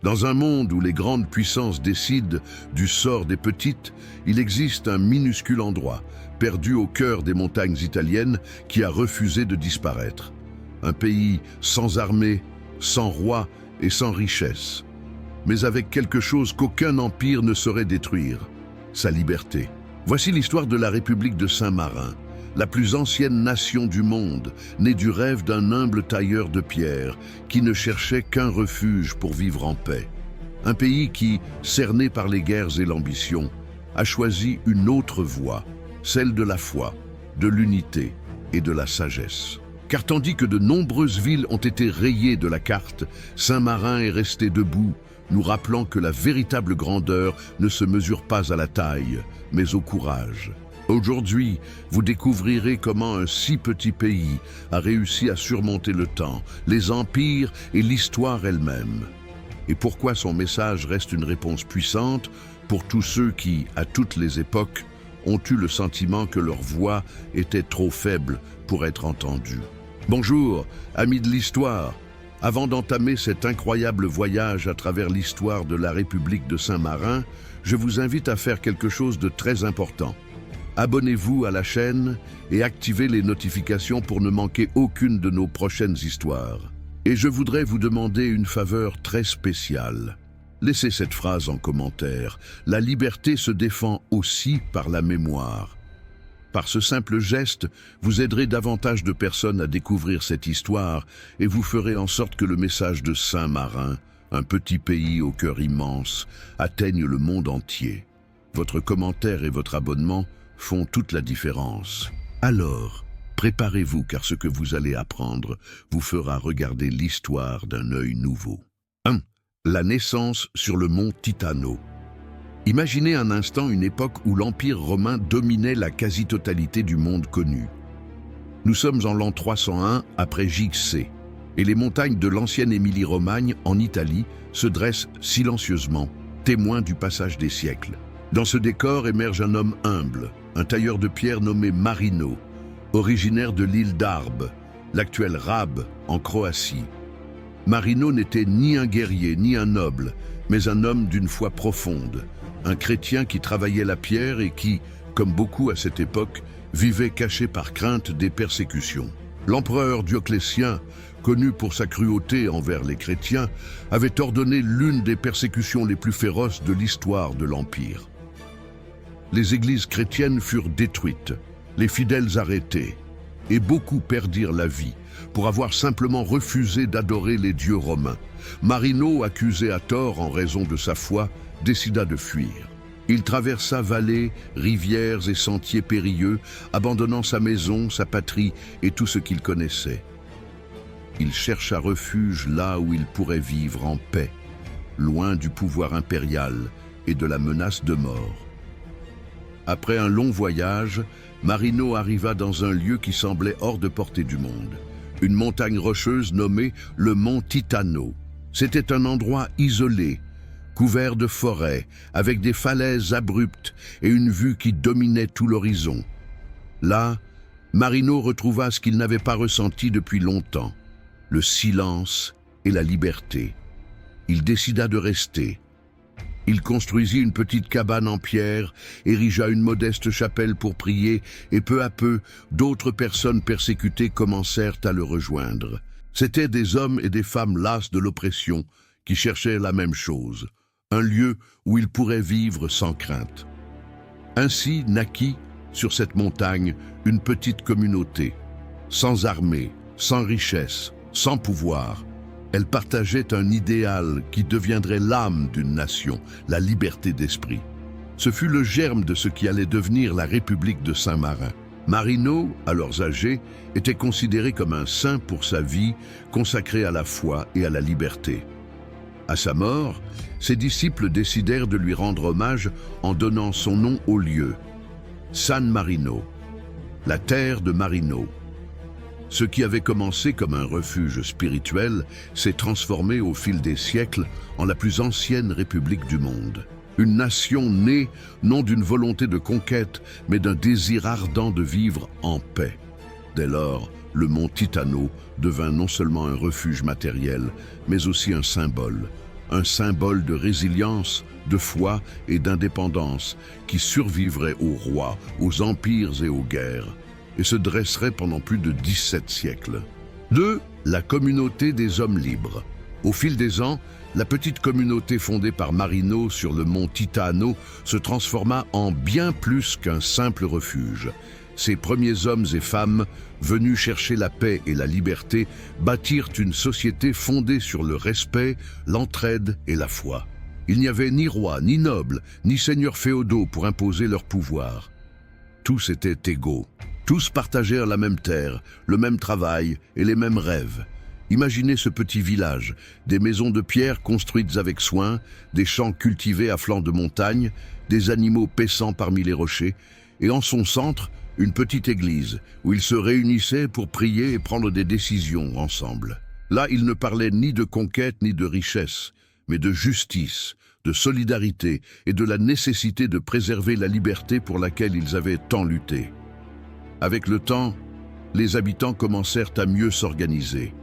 Dans un monde où les grandes puissances décident du sort des petites, il existe un minuscule endroit, perdu au cœur des montagnes italiennes, qui a refusé de disparaître. Un pays sans armée, sans roi et sans richesse, mais avec quelque chose qu'aucun empire ne saurait détruire, sa liberté. Voici l'histoire de la République de Saint-Marin, la plus ancienne nation du monde, née du rêve d'un humble tailleur de pierre qui ne cherchait qu'un refuge pour vivre en paix. Un pays qui, cerné par les guerres et l'ambition, a choisi une autre voie, celle de la foi, de l'unité et de la sagesse. Car tandis que de nombreuses villes ont été rayées de la carte, Saint-Marin est resté debout, nous rappelant que la véritable grandeur ne se mesure pas à la taille, mais au courage. Aujourd'hui, vous découvrirez comment un si petit pays a réussi à surmonter le temps, les empires et l'histoire elle-même. Et pourquoi son message reste une réponse puissante pour tous ceux qui, à toutes les époques, ont eu le sentiment que leur voix était trop faible pour être entendue. Bonjour, amis de l'histoire. Avant d'entamer cet incroyable voyage à travers l'histoire de la République de Saint-Marin, je vous invite à faire quelque chose de très important. Abonnez-vous à la chaîne et activez les notifications pour ne manquer aucune de nos prochaines histoires. Et je voudrais vous demander une faveur très spéciale. Laissez cette phrase en commentaire. La liberté se défend aussi par la mémoire. Par ce simple geste, vous aiderez davantage de personnes à découvrir cette histoire et vous ferez en sorte que le message de Saint-Marin, un petit pays au cœur immense, atteigne le monde entier. Votre commentaire et votre abonnement font toute la différence. Alors, préparez-vous car ce que vous allez apprendre vous fera regarder l'histoire d'un œil nouveau. 1. La naissance sur le mont Titano. Imaginez un instant une époque où l'Empire romain dominait la quasi-totalité du monde connu. Nous sommes en l'an 301 après JC, et les montagnes de l'ancienne Émilie-Romagne en Italie se dressent silencieusement, témoins du passage des siècles. Dans ce décor émerge un homme humble, un tailleur de pierre nommé Marino, originaire de l'île d'Arbe, l'actuelle Rab, en Croatie. Marino n'était ni un guerrier ni un noble, mais un homme d'une foi profonde, un chrétien qui travaillait la pierre et qui, comme beaucoup à cette époque, vivait caché par crainte des persécutions. L'empereur Dioclétien, connu pour sa cruauté envers les chrétiens, avait ordonné l'une des persécutions les plus féroces de l'histoire de l'Empire. Les églises chrétiennes furent détruites, les fidèles arrêtés, et beaucoup perdirent la vie pour avoir simplement refusé d'adorer les dieux romains. Marino, accusé à tort en raison de sa foi, décida de fuir. Il traversa vallées, rivières et sentiers périlleux, abandonnant sa maison, sa patrie et tout ce qu'il connaissait. Il chercha refuge là où il pourrait vivre en paix, loin du pouvoir impérial et de la menace de mort. Après un long voyage, Marino arriva dans un lieu qui semblait hors de portée du monde, une montagne rocheuse nommée le mont Titano. C'était un endroit isolé, couvert de forêts, avec des falaises abruptes et une vue qui dominait tout l'horizon. Là, Marino retrouva ce qu'il n'avait pas ressenti depuis longtemps, le silence et la liberté. Il décida de rester. Il construisit une petite cabane en pierre, érigea une modeste chapelle pour prier, et peu à peu, d'autres personnes persécutées commencèrent à le rejoindre. C'étaient des hommes et des femmes lasses de l'oppression qui cherchaient la même chose, un lieu où ils pourraient vivre sans crainte. Ainsi naquit, sur cette montagne, une petite communauté, sans armée, sans richesse, sans pouvoir. Elle partageait un idéal qui deviendrait l'âme d'une nation, la liberté d'esprit. Ce fut le germe de ce qui allait devenir la République de Saint-Marin. Marino, alors âgé, était considéré comme un saint pour sa vie, consacrée à la foi et à la liberté. À sa mort, ses disciples décidèrent de lui rendre hommage en donnant son nom au lieu, San Marino, la terre de Marino. Ce qui avait commencé comme un refuge spirituel s'est transformé au fil des siècles en la plus ancienne république du monde. Une nation née non d'une volonté de conquête, mais d'un désir ardent de vivre en paix. Dès lors, le mont Titano devint non seulement un refuge matériel, mais aussi un symbole, un symbole de résilience, de foi et d'indépendance qui survivrait aux rois, aux empires et aux guerres, et se dresserait pendant plus de 17 siècles. 2. La communauté des hommes libres. Au fil des ans, la petite communauté fondée par Marino sur le mont Titano se transforma en bien plus qu'un simple refuge. Ces premiers hommes et femmes, venus chercher la paix et la liberté, bâtirent une société fondée sur le respect, l'entraide et la foi. Il n'y avait ni roi, ni nobles, ni seigneurs féodaux pour imposer leur pouvoir. Tous étaient égaux. Tous partagèrent la même terre, le même travail et les mêmes rêves. Imaginez ce petit village, des maisons de pierre construites avec soin, des champs cultivés à flanc de montagne, des animaux paissant parmi les rochers, et en son centre, une petite église où ils se réunissaient pour prier et prendre des décisions ensemble. Là, ils ne parlaient ni de conquête ni de richesse, mais de justice, de solidarité et de la nécessité de préserver la liberté pour laquelle ils avaient tant lutté. Avec le temps, les habitants commencèrent à mieux s'organiser.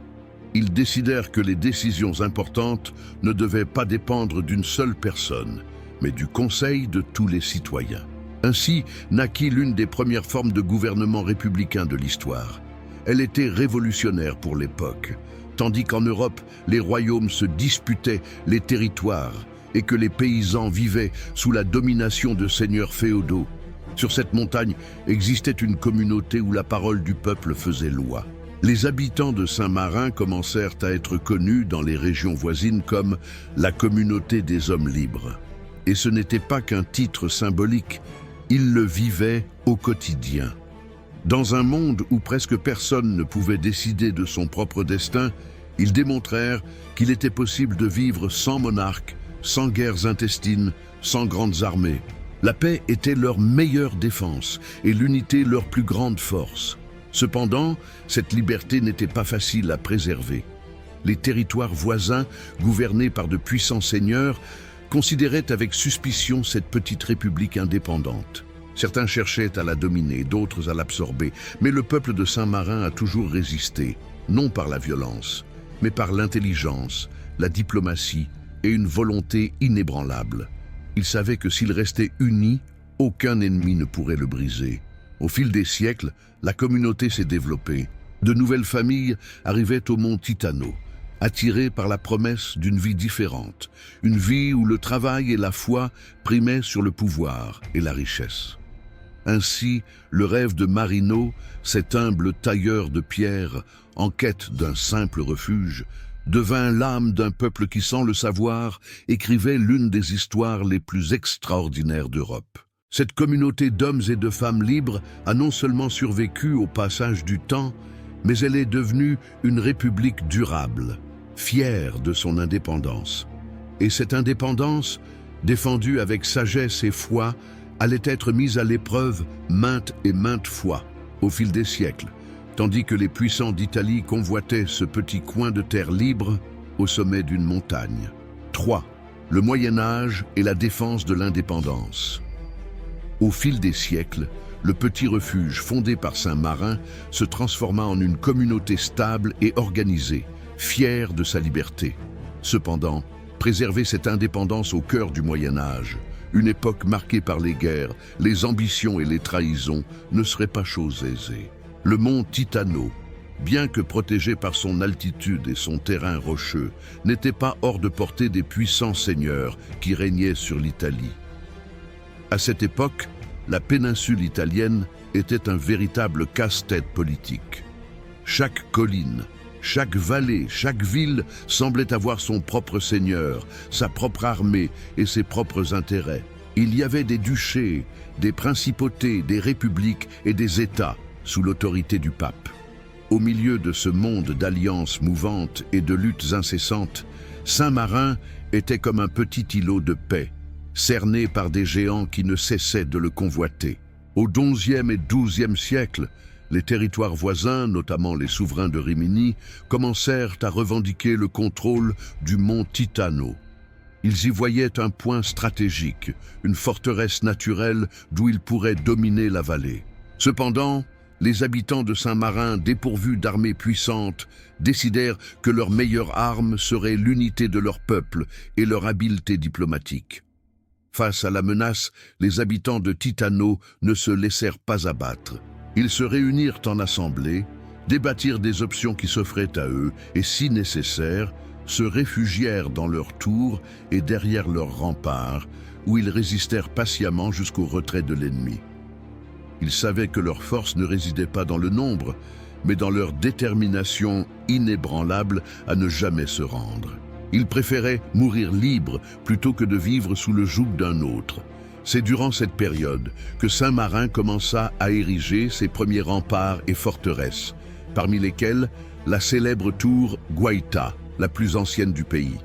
Ils décidèrent que les décisions importantes ne devaient pas dépendre d'une seule personne, mais du conseil de tous les citoyens. Ainsi naquit l'une des premières formes de gouvernement républicain de l'histoire. Elle était révolutionnaire pour l'époque, tandis qu'en Europe, les royaumes se disputaient les territoires et que les paysans vivaient sous la domination de seigneurs féodaux. Sur cette montagne existait une communauté où la parole du peuple faisait loi. Les habitants de Saint-Marin commencèrent à être connus dans les régions voisines comme la communauté des hommes libres. Et ce n'était pas qu'un titre symbolique, ils le vivaient au quotidien. Dans un monde où presque personne ne pouvait décider de son propre destin, ils démontrèrent qu'il était possible de vivre sans monarque, sans guerres intestines, sans grandes armées. La paix était leur meilleure défense et l'unité leur plus grande force. Cependant, cette liberté n'était pas facile à préserver. Les territoires voisins, gouvernés par de puissants seigneurs, considéraient avec suspicion cette petite république indépendante. Certains cherchaient à la dominer, d'autres à l'absorber, mais le peuple de Saint-Marin a toujours résisté, non par la violence, mais par l'intelligence, la diplomatie et une volonté inébranlable. Il savait que s'il restait uni, aucun ennemi ne pourrait le briser. Au fil des siècles, la communauté s'est développée. De nouvelles familles arrivaient au mont Titano, attirées par la promesse d'une vie différente, une vie où le travail et la foi primaient sur le pouvoir et la richesse. Ainsi, le rêve de Marino, cet humble tailleur de pierre en quête d'un simple refuge, devint l'âme d'un peuple qui, sans le savoir, écrivait l'une des histoires les plus extraordinaires d'Europe. Cette communauté d'hommes et de femmes libres a non seulement survécu au passage du temps, mais elle est devenue une république durable, fière de son indépendance. Et cette indépendance, défendue avec sagesse et foi, allait être mise à l'épreuve maintes et maintes fois au fil des siècles, tandis que les puissants d'Italie convoitaient ce petit coin de terre libre au sommet d'une montagne. 3. Le Moyen-Âge et la défense de l'indépendance. Au fil des siècles, le petit refuge fondé par Saint-Marin se transforma en une communauté stable et organisée, fière de sa liberté. Cependant, préserver cette indépendance au cœur du Moyen-Âge, une époque marquée par les guerres, les ambitions et les trahisons, ne serait pas chose aisée. Le mont Titano, bien que protégé par son altitude et son terrain rocheux, n'était pas hors de portée des puissants seigneurs qui régnaient sur l'Italie. À cette époque, la péninsule italienne était un véritable casse-tête politique. Chaque colline, chaque vallée, chaque ville semblait avoir son propre seigneur, sa propre armée et ses propres intérêts. Il y avait des duchés, des principautés, des républiques et des États sous l'autorité du pape. Au milieu de ce monde d'alliances mouvantes et de luttes incessantes, Saint-Marin était comme un petit îlot de paix, cerné par des géants qui ne cessaient de le convoiter. Au XIe et XIIe siècle, les territoires voisins, notamment les souverains de Rimini, commencèrent à revendiquer le contrôle du mont Titano. Ils y voyaient un point stratégique, une forteresse naturelle d'où ils pourraient dominer la vallée. Cependant, les habitants de Saint-Marin, dépourvus d'armées puissantes, décidèrent que leur meilleure arme serait l'unité de leur peuple et leur habileté diplomatique. Face à la menace, les habitants de Titano ne se laissèrent pas abattre. Ils se réunirent en assemblée, débattirent des options qui s'offraient à eux et, si nécessaire, se réfugièrent dans leur tour et derrière leurs remparts, où ils résistèrent patiemment jusqu'au retrait de l'ennemi. Ils savaient que leur force ne résidait pas dans le nombre, mais dans leur détermination inébranlable à ne jamais se rendre. Ils préféraient mourir libres plutôt que de vivre sous le joug d'un autre. C'est durant cette période que Saint-Marin commença à ériger ses premiers remparts et forteresses, parmi lesquels la célèbre tour Guaita, la plus ancienne du pays.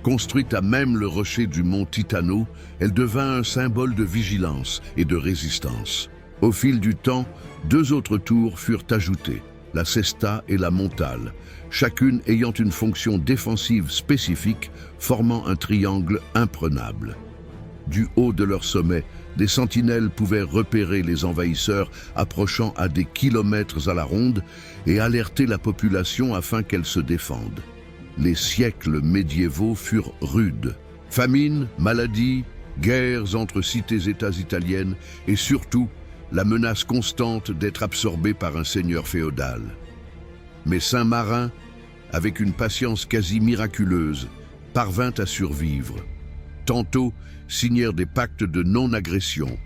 Construite à même le rocher du mont Titano, elle devint un symbole de vigilance et de résistance. Au fil du temps, 2 autres tours furent ajoutées, la Cesta et la Montale, chacune ayant une fonction défensive spécifique, formant un triangle imprenable. Du haut de leur sommet, des sentinelles pouvaient repérer les envahisseurs approchant à des kilomètres à la ronde et alerter la population afin qu'elle se défende. Les siècles médiévaux furent rudes. Famine, maladies, guerres entre cités-États italiennes et surtout la menace constante d'être absorbé par un seigneur féodal. Mais Saint-Marin, avec une patience quasi miraculeuse, parvint à survivre. Tantôt signèrent des pactes de non-agression,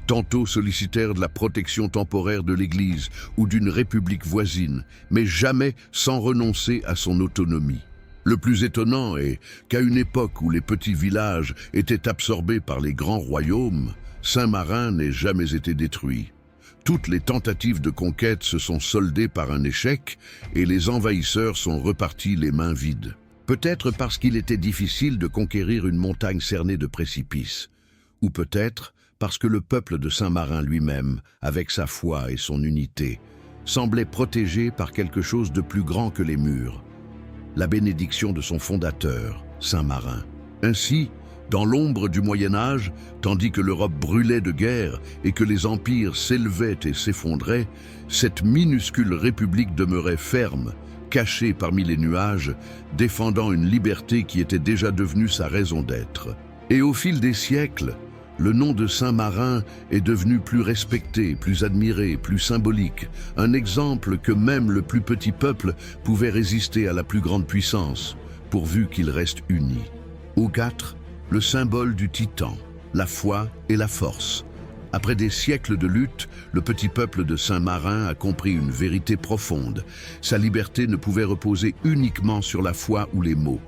tantôt sollicitèrent de la protection temporaire de l'Église ou d'une république voisine, mais jamais sans renoncer à son autonomie. Le plus étonnant est qu'à une époque où les petits villages étaient absorbés par les grands royaumes, Saint-Marin n'ait jamais été détruit. Toutes les tentatives de conquête se sont soldées par un échec et les envahisseurs sont repartis les mains vides. Peut-être parce qu'il était difficile de conquérir une montagne cernée de précipices, ou peut-être parce que le peuple de Saint-Marin lui-même, avec sa foi et son unité, semblait protégé par quelque chose de plus grand que les murs, la bénédiction de son fondateur, Saint-Marin. Ainsi, dans l'ombre du Moyen-Âge, tandis que l'Europe brûlait de guerre et que les empires s'élevaient et s'effondraient, cette minuscule république demeurait ferme, cachée parmi les nuages, défendant une liberté qui était déjà devenue sa raison d'être. Et au fil des siècles, le nom de Saint-Marin est devenu plus respecté, plus admiré, plus symbolique, un exemple que même le plus petit peuple pouvait résister à la plus grande puissance, pourvu qu'il reste uni. Au 4, le symbole du titan, la foi et la force. Après des siècles de lutte, le petit peuple de Saint-Marin a compris une vérité profonde. Sa liberté ne pouvait reposer uniquement sur la foi ou les mots.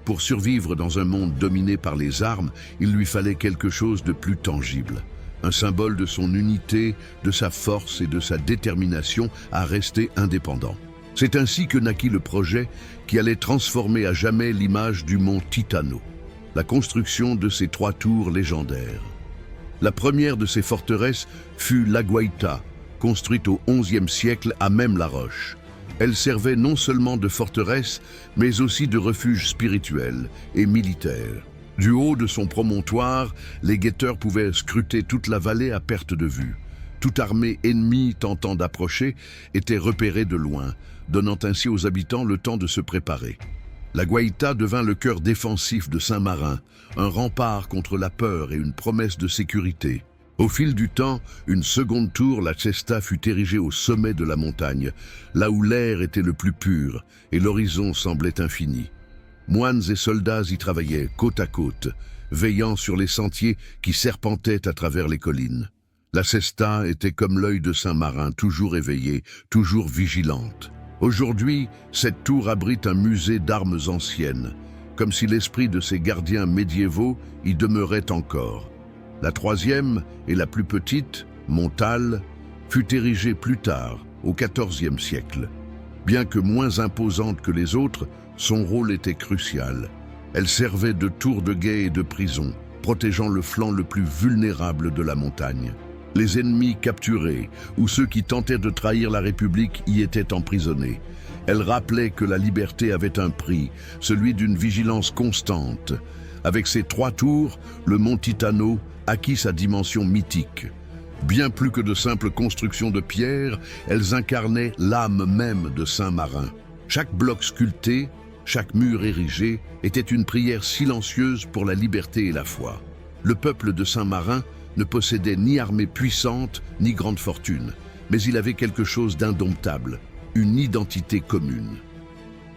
Pour survivre dans un monde dominé par les armes, il lui fallait quelque chose de plus tangible. Un symbole de son unité, de sa force et de sa détermination à rester indépendant. C'est ainsi que naquit le projet qui allait transformer à jamais l'image du mont Titano. La construction de ces 3 tours légendaires. La première de ces forteresses fut la Guaita, construite au XIe siècle à même la roche. Elle servait non seulement de forteresse, mais aussi de refuge spirituel et militaire. Du haut de son promontoire, les guetteurs pouvaient scruter toute la vallée à perte de vue. Toute armée ennemie tentant d'approcher était repérée de loin, donnant ainsi aux habitants le temps de se préparer. La Guaita devint le cœur défensif de Saint-Marin, un rempart contre la peur et une promesse de sécurité. Au fil du temps, une seconde tour, la Cesta, fut érigée au sommet de la montagne, là où l'air était le plus pur et l'horizon semblait infini. Moines et soldats y travaillaient côte à côte, veillant sur les sentiers qui serpentaient à travers les collines. La Cesta était comme l'œil de Saint-Marin, toujours éveillée, toujours vigilante. Aujourd'hui, cette tour abrite un musée d'armes anciennes, comme si l'esprit de ses gardiens médiévaux y demeurait encore. La troisième, et la plus petite, Montale, fut érigée plus tard, au XIVe siècle. Bien que moins imposante que les autres, son rôle était crucial. Elle servait de tour de guet et de prison, protégeant le flanc le plus vulnérable de la montagne. Les ennemis capturés ou ceux qui tentaient de trahir la République y étaient emprisonnés. Elle rappelait que la liberté avait un prix, celui d'une vigilance constante. Avec ses 3 tours, le mont Titano acquit sa dimension mythique. Bien plus que de simples constructions de pierre, elles incarnaient l'âme même de Saint-Marin. Chaque bloc sculpté, chaque mur érigé était une prière silencieuse pour la liberté et la foi. Le peuple de Saint-Marin ne possédait ni armée puissante, ni grande fortune, mais il avait quelque chose d'indomptable, une identité commune.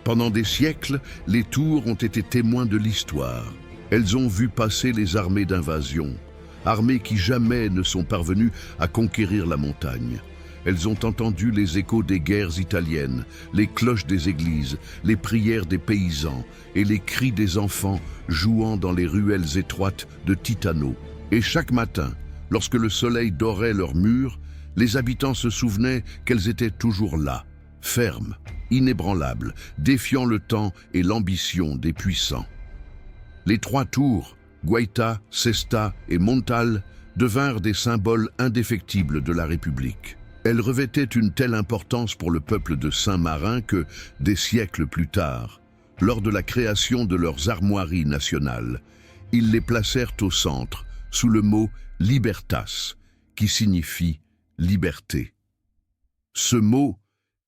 Pendant des siècles, les tours ont été témoins de l'histoire. Elles ont vu passer les armées d'invasion, armées qui jamais ne sont parvenues à conquérir la montagne. Elles ont entendu les échos des guerres italiennes, les cloches des églises, les prières des paysans et les cris des enfants jouant dans les ruelles étroites de Titano. Et chaque matin, lorsque le soleil dorait leurs murs, les habitants se souvenaient qu'elles étaient toujours là, fermes, inébranlables, défiant le temps et l'ambition des puissants. Les trois tours, Guaita, Cesta et Montal, devinrent des symboles indéfectibles de la République. Elles revêtaient une telle importance pour le peuple de Saint-Marin que, des siècles plus tard, lors de la création de leurs armoiries nationales, ils les placèrent au centre, sous le mot « libertas », qui signifie « liberté ». Ce mot,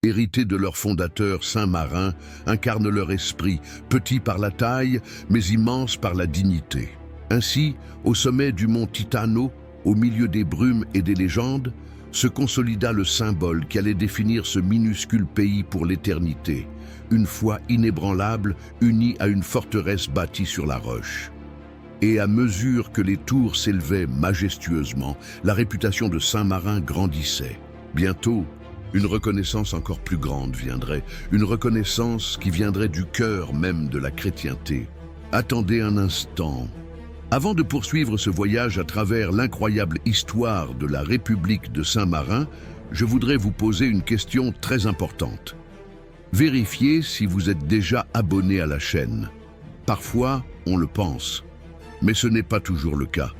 hérité de leur fondateur Saint-Marin, incarne leur esprit, petit par la taille, mais immense par la dignité. Ainsi, au sommet du mont Titano, au milieu des brumes et des légendes, se consolida le symbole qui allait définir ce minuscule pays pour l'éternité, une foi inébranlable unie à une forteresse bâtie sur la roche. Et à mesure que les tours s'élevaient majestueusement, la réputation de Saint-Marin grandissait. Bientôt, une reconnaissance encore plus grande viendrait, une reconnaissance qui viendrait du cœur même de la chrétienté. Attendez un instant. Avant de poursuivre ce voyage à travers l'incroyable histoire de la République de Saint-Marin, je voudrais vous poser une question très importante. Vérifiez si vous êtes déjà abonné à la chaîne. Parfois, on le pense, mais ce n'est pas toujours le cas.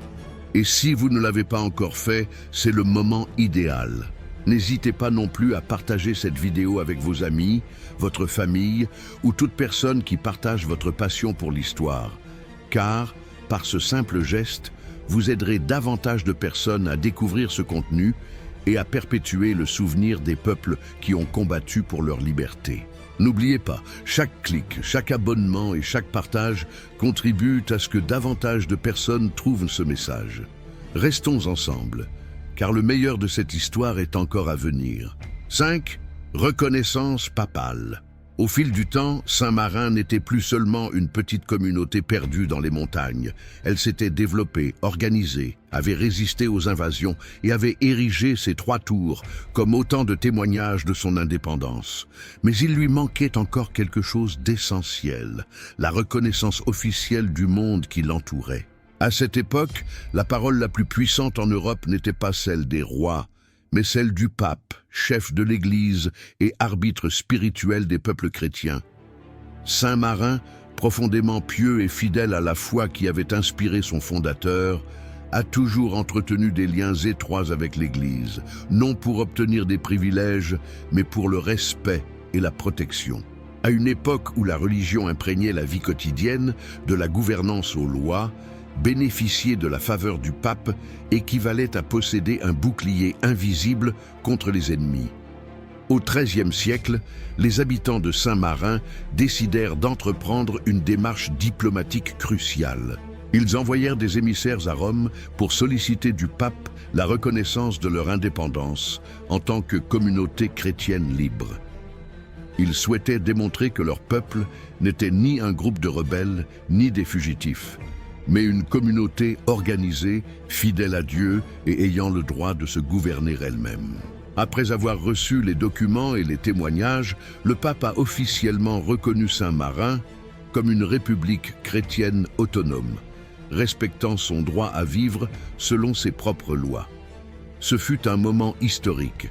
Et si vous ne l'avez pas encore fait, c'est le moment idéal. N'hésitez pas non plus à partager cette vidéo avec vos amis, votre famille ou toute personne qui partage votre passion pour l'histoire, car, par ce simple geste, vous aiderez davantage de personnes à découvrir ce contenu et à perpétuer le souvenir des peuples qui ont combattu pour leur liberté. N'oubliez pas, chaque clic, chaque abonnement et chaque partage contribuent à ce que davantage de personnes trouvent ce message. Restons ensemble, car le meilleur de cette histoire est encore à venir. 5. Reconnaissance papale. Au fil du temps, Saint-Marin n'était plus seulement une petite communauté perdue dans les montagnes. Elle s'était développée, organisée, avait résisté aux invasions et avait érigé ses trois tours comme autant de témoignages de son indépendance. Mais il lui manquait encore quelque chose d'essentiel, la reconnaissance officielle du monde qui l'entourait. À cette époque, la parole la plus puissante en Europe n'était pas celle des rois, mais celle du pape, chef de l'Église et arbitre spirituel des peuples chrétiens. Saint-Marin, profondément pieux et fidèle à la foi qui avait inspiré son fondateur, a toujours entretenu des liens étroits avec l'Église, non pour obtenir des privilèges, mais pour le respect et la protection. À une époque où la religion imprégnait la vie quotidienne, de la gouvernance aux lois, bénéficier de la faveur du pape équivalait à posséder un bouclier invisible contre les ennemis. Au XIIIe siècle, les habitants de Saint-Marin décidèrent d'entreprendre une démarche diplomatique cruciale. Ils envoyèrent des émissaires à Rome pour solliciter du pape la reconnaissance de leur indépendance en tant que communauté chrétienne libre. Ils souhaitaient démontrer que leur peuple n'était ni un groupe de rebelles, ni des fugitifs, mais une communauté organisée, fidèle à Dieu et ayant le droit de se gouverner elle-même. Après avoir reçu les documents et les témoignages, le pape a officiellement reconnu Saint-Marin comme une république chrétienne autonome, respectant son droit à vivre selon ses propres lois. Ce fut un moment historique.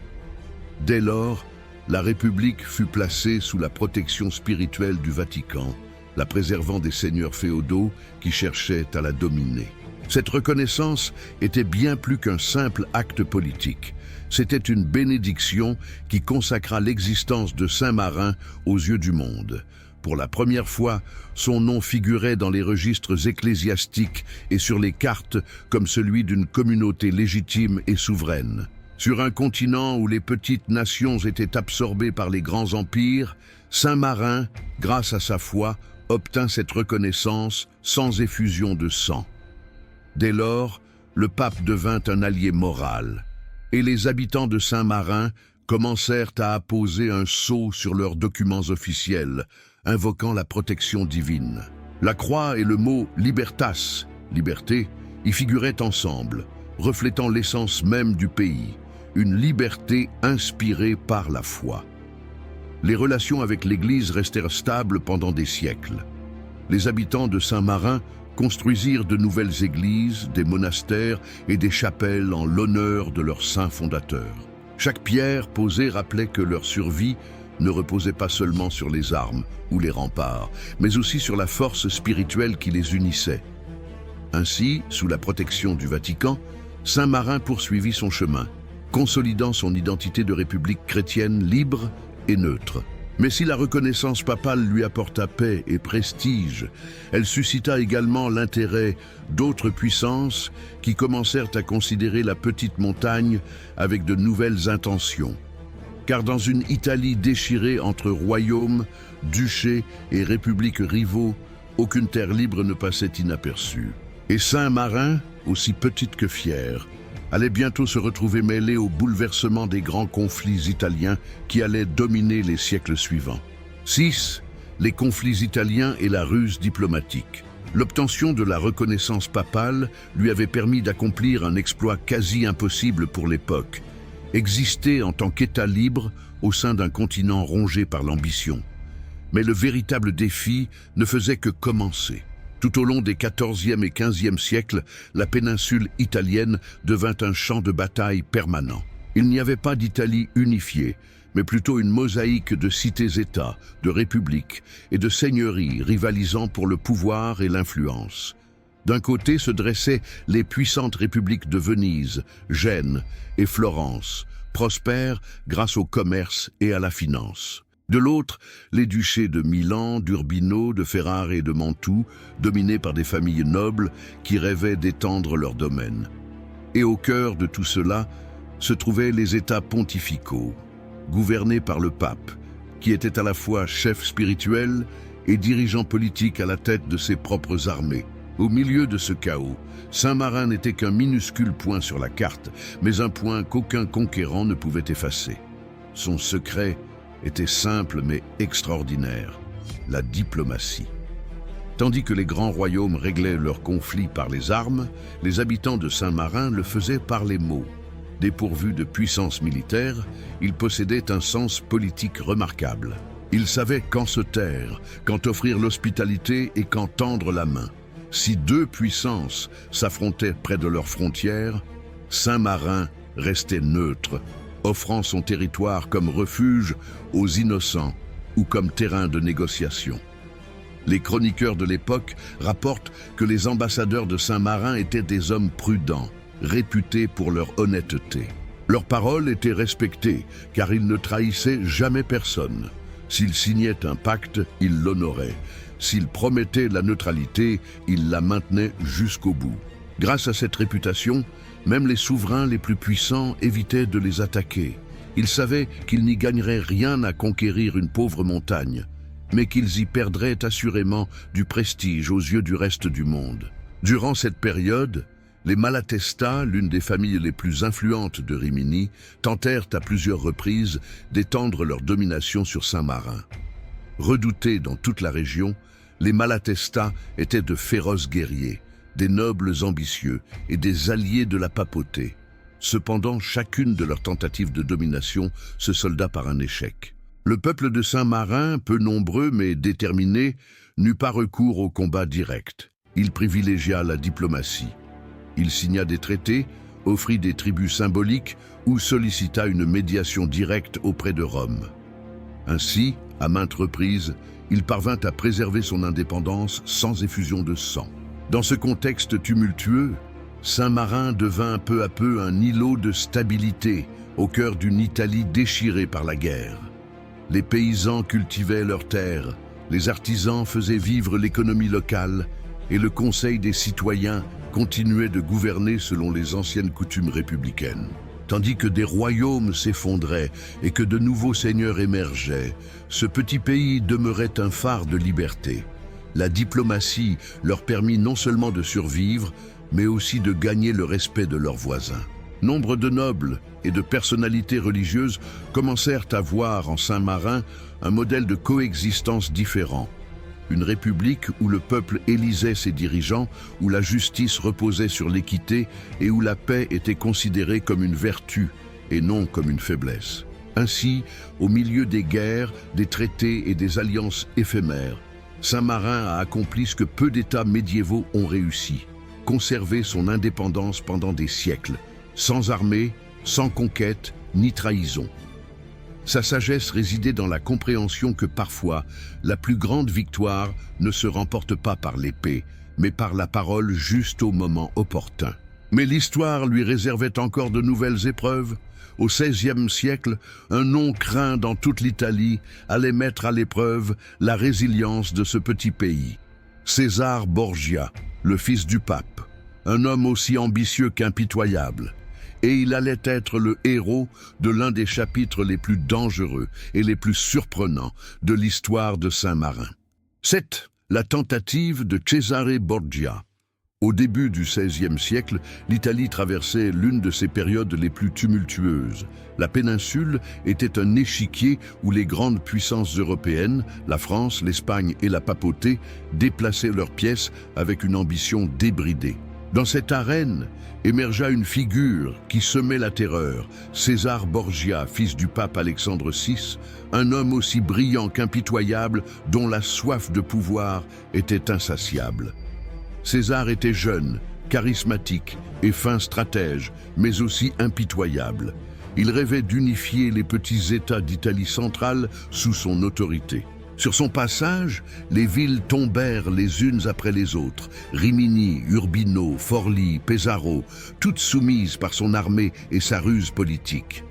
Dès lors, la République fut placée sous la protection spirituelle du Vatican, la préservant des seigneurs féodaux qui cherchaient à la dominer. Cette reconnaissance était bien plus qu'un simple acte politique. C'était une bénédiction qui consacra l'existence de Saint-Marin aux yeux du monde, Pour la première fois, son nom figurait dans les registres ecclésiastiques et sur les cartes comme celui d'une communauté légitime et souveraine. Sur un continent où les petites nations étaient absorbées par les grands empires, Saint-Marin, grâce à sa foi, obtint cette reconnaissance sans effusion de sang. Dès lors, le pape devint un allié moral, et les habitants de Saint-Marin commencèrent à apposer un sceau sur leurs documents officiels, invoquant la protection divine. La croix et le mot « libertas », liberté, y figuraient ensemble, reflétant l'essence même du pays, une liberté inspirée par la foi. Les relations avec l'Église restèrent stables pendant des siècles. Les habitants de Saint-Marin construisirent de nouvelles églises, des monastères et des chapelles en l'honneur de leurs saints fondateurs. Chaque pierre posée rappelait que leur survie ne reposait pas seulement sur les armes ou les remparts, mais aussi sur la force spirituelle qui les unissait. Ainsi, sous la protection du Vatican, Saint-Marin poursuivit son chemin, consolidant son identité de république chrétienne libre et neutre. Mais si la reconnaissance papale lui apporta paix et prestige, elle suscita également l'intérêt d'autres puissances qui commencèrent à considérer la petite montagne avec de nouvelles intentions. Car dans une Italie déchirée entre royaumes, duchés et républiques rivaux, aucune terre libre ne passait inaperçue. Et Saint-Marin, aussi petite que fière, allait bientôt se retrouver mêlée au bouleversement des grands conflits italiens qui allaient dominer les siècles suivants. 6. Les conflits italiens et la ruse diplomatique. L'obtention de la reconnaissance papale lui avait permis d'accomplir un exploit quasi impossible pour l'époque, exister en tant qu'État libre au sein d'un continent rongé par l'ambition. Mais le véritable défi ne faisait que commencer. Tout au long des XIVe et XVe siècles, la péninsule italienne devint un champ de bataille permanent. Il n'y avait pas d'Italie unifiée, mais plutôt une mosaïque de cités-États, de républiques et de seigneuries rivalisant pour le pouvoir et l'influence. D'un côté se dressaient les puissantes républiques de Venise, Gênes et Florence, prospères grâce au commerce et à la finance. De l'autre, les duchés de Milan, d'Urbino, de Ferrare et de Mantoue, dominés par des familles nobles qui rêvaient d'étendre leur domaine. Et au cœur de tout cela se trouvaient les États pontificaux, gouvernés par le pape, qui était à la fois chef spirituel et dirigeant politique à la tête de ses propres armées. Au milieu de ce chaos, Saint-Marin n'était qu'un minuscule point sur la carte, mais un point qu'aucun conquérant ne pouvait effacer. Son secret était simple mais extraordinaire, la diplomatie. Tandis que les grands royaumes réglaient leurs conflits par les armes, les habitants de Saint-Marin le faisaient par les mots. Dépourvus de puissance militaire, ils possédaient un sens politique remarquable. Ils savaient quand se taire, quand offrir l'hospitalité et quand tendre la main. Si deux puissances s'affrontaient près de leurs frontières, Saint-Marin restait neutre, offrant son territoire comme refuge aux innocents ou comme terrain de négociation. Les chroniqueurs de l'époque rapportent que les ambassadeurs de Saint-Marin étaient des hommes prudents, réputés pour leur honnêteté. Leurs paroles étaient respectées, car ils ne trahissaient jamais personne. S'ils signaient un pacte, ils l'honoraient. S'ils promettaient la neutralité, ils la maintenaient jusqu'au bout. Grâce à cette réputation, même les souverains les plus puissants évitaient de les attaquer. Ils savaient qu'ils n'y gagneraient rien à conquérir une pauvre montagne, mais qu'ils y perdraient assurément du prestige aux yeux du reste du monde. Durant cette période, les Malatesta, l'une des familles les plus influentes de Rimini, tentèrent à plusieurs reprises d'étendre leur domination sur Saint-Marin. Redoutés dans toute la région, les Malatesta étaient de féroces guerriers, des nobles ambitieux et des alliés de la papauté. Cependant, chacune de leurs tentatives de domination se solda par un échec. Le peuple de Saint-Marin, peu nombreux mais déterminé, n'eut pas recours au combat direct. Il privilégia la diplomatie. Il signa des traités, offrit des tributs symboliques ou sollicita une médiation directe auprès de Rome. Ainsi, à maintes reprises, il parvint à préserver son indépendance sans effusion de sang. Dans ce contexte tumultueux, Saint-Marin devint peu à peu un îlot de stabilité au cœur d'une Italie déchirée par la guerre. Les paysans cultivaient leurs terres, Les artisans faisaient vivre l'économie locale et le Conseil des citoyens continuait de gouverner selon les anciennes coutumes républicaines. Tandis que des royaumes s'effondraient et que de nouveaux seigneurs émergeaient, ce petit pays demeurait un phare de liberté. La diplomatie leur permit non seulement de survivre, mais aussi de gagner le respect de leurs voisins. Nombre de nobles et de personnalités religieuses commencèrent à voir en Saint-Marin un modèle de coexistence différent. Une république où le peuple élisait ses dirigeants, où la justice reposait sur l'équité et où la paix était considérée comme une vertu et non comme une faiblesse. Ainsi, au milieu des guerres, des traités et des alliances éphémères, Saint-Marin a accompli ce que peu d'États médiévaux ont réussi: conserver son indépendance pendant des siècles, sans armée, sans conquête, ni trahison. Sa sagesse résidait dans la compréhension que parfois, la plus grande victoire ne se remporte pas par l'épée, mais par la parole juste au moment opportun. Mais l'histoire lui réservait encore de nouvelles épreuves. Au XVIe siècle, un nom craint dans toute l'Italie allait mettre à l'épreuve la résilience de ce petit pays. César Borgia, le fils du pape, un homme aussi ambitieux qu'impitoyable. Et il allait être le héros de l'un des chapitres les plus dangereux et les plus surprenants de l'histoire de Saint-Marin. C'est la tentative de Cesare Borgia. Au début du XVIe siècle, l'Italie traversait l'une de ses périodes les plus tumultueuses. La péninsule était un échiquier où les grandes puissances européennes, la France, l'Espagne et la papauté, déplaçaient leurs pièces avec une ambition débridée. Dans cette arène émergea une figure qui semait la terreur, César Borgia, fils du pape Alexandre VI, un homme aussi brillant qu'impitoyable dont la soif de pouvoir était insatiable. César était jeune, charismatique et fin stratège, mais aussi impitoyable. Il rêvait d'unifier les petits États d'Italie centrale sous son autorité. Sur son passage, les villes tombèrent les unes après les autres, Rimini, Urbino, Forlì, Pesaro, toutes soumises par son armée et sa ruse politique.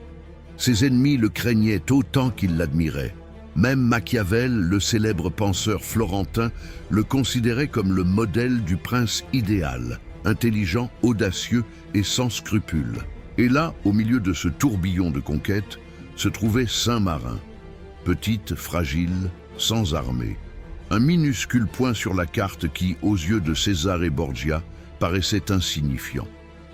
Ses ennemis le craignaient autant qu'ils l'admiraient. Même Machiavel, le célèbre penseur florentin, le considérait comme le modèle du prince idéal, intelligent, audacieux et sans scrupules. Et là, au milieu de ce tourbillon de conquêtes, se trouvait Saint-Marin, petite, fragile, sans armée. Un minuscule point sur la carte qui, aux yeux de Cesare Borgia, paraissait insignifiant.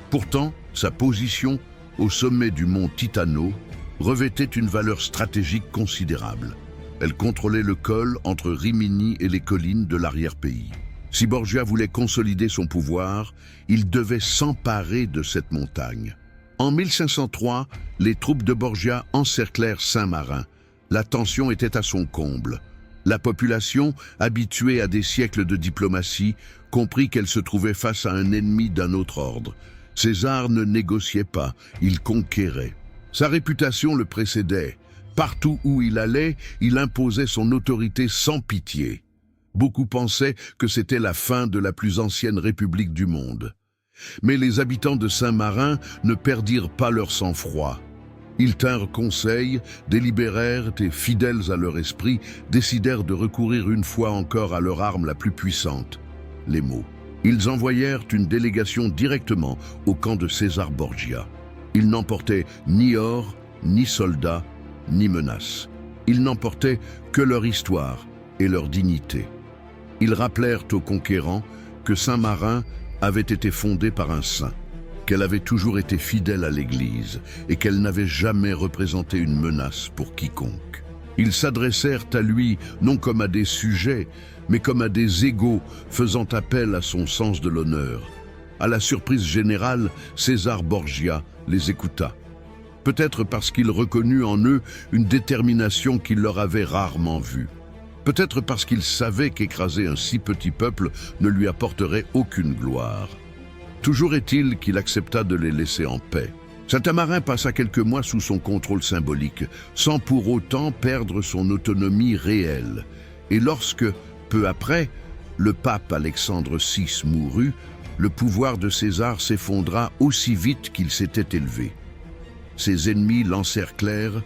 Pourtant, sa position, au sommet du mont Titano, revêtait une valeur stratégique considérable. Elle contrôlait le col entre Rimini et les collines de l'arrière-pays. Si Borgia voulait consolider son pouvoir, il devait s'emparer de cette montagne. En 1503, les troupes de Borgia encerclèrent Saint-Marin. La tension était à son comble. La population, habituée à des siècles de diplomatie, comprit qu'elle se trouvait face à un ennemi d'un autre ordre. César ne négociait pas, il conquérait. Sa réputation le précédait. Partout où il allait, il imposait son autorité sans pitié. Beaucoup pensaient que c'était la fin de la plus ancienne république du monde. Mais les habitants de Saint-Marin ne perdirent pas leur sang-froid. Ils tinrent conseil, délibérèrent et, fidèles à leur esprit, décidèrent de recourir une fois encore à leur arme la plus puissante, les mots. Ils envoyèrent une délégation directement au camp de César Borgia. Ils n'emportaient ni or, ni soldats, ni menaces. Ils n'emportaient que leur histoire et leur dignité. Ils rappelèrent aux conquérants que Saint-Marin avait été fondée par un saint, qu'elle avait toujours été fidèle à l'Église et qu'elle n'avait jamais représenté une menace pour quiconque. Ils s'adressèrent à lui non comme à des sujets, mais comme à des égaux faisant appel à son sens de l'honneur. À la surprise générale, César Borgia les écouta. Peut-être parce qu'il reconnut en eux une détermination qu'il leur avait rarement vue. Peut-être parce qu'il savait qu'écraser un si petit peuple ne lui apporterait aucune gloire. Toujours est-il qu'il accepta de les laisser en paix. Saint-Marin passa quelques mois sous son contrôle symbolique, sans pour autant perdre son autonomie réelle. Et lorsque, peu après, le pape Alexandre VI mourut, le pouvoir de César s'effondra aussi vite qu'il s'était élevé. Ses ennemis l'encerclèrent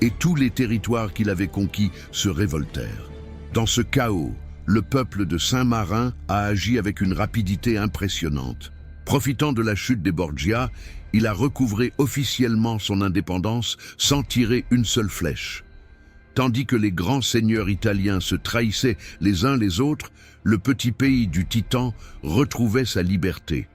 et tous les territoires qu'il avait conquis se révoltèrent. Dans ce chaos, le peuple de Saint-Marin a agi avec une rapidité impressionnante. Profitant de la chute des Borgia, il a recouvré officiellement son indépendance sans tirer une seule flèche. Tandis que les grands seigneurs italiens se trahissaient les uns les autres, le petit pays du Titan retrouvait sa liberté.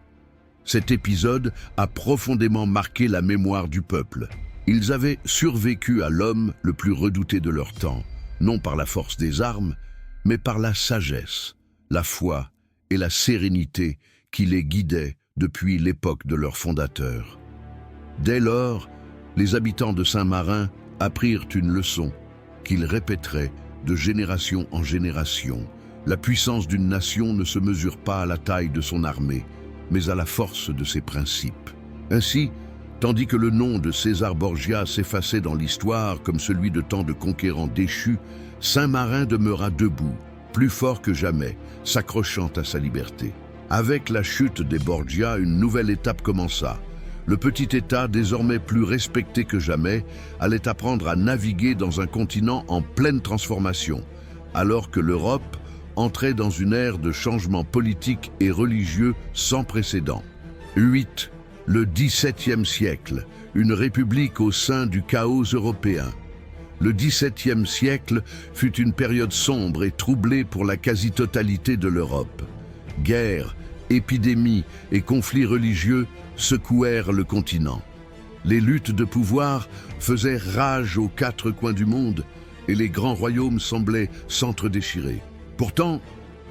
Cet épisode a profondément marqué la mémoire du peuple. Ils avaient survécu à l'homme le plus redouté de leur temps, non par la force des armes, mais par la sagesse, la foi et la sérénité qui les guidaient depuis l'époque de leur fondateur. Dès lors, les habitants de Saint-Marin apprirent une leçon qu'ils répéteraient de génération en génération. La puissance d'une nation ne se mesure pas à la taille de son armée, mais à la force de ses principes. Ainsi, tandis que le nom de César Borgia s'effaçait dans l'histoire comme celui de tant de conquérants déchus, Saint-Marin demeura debout, plus fort que jamais, s'accrochant à sa liberté. Avec la chute des Borgia, une nouvelle étape commença. Le petit État, désormais plus respecté que jamais, allait apprendre à naviguer dans un continent en pleine transformation, alors que l'Europe entrait dans une ère de changements politiques et religieux sans précédent. 8. Le XVIIe siècle, une république au sein du chaos européen. Le XVIIe siècle fut une période sombre et troublée pour la quasi-totalité de l'Europe. Guerres, épidémies et conflits religieux secouèrent le continent. Les luttes de pouvoir faisaient rage aux quatre coins du monde et les grands royaumes semblaient s'entre-déchirer. Pourtant,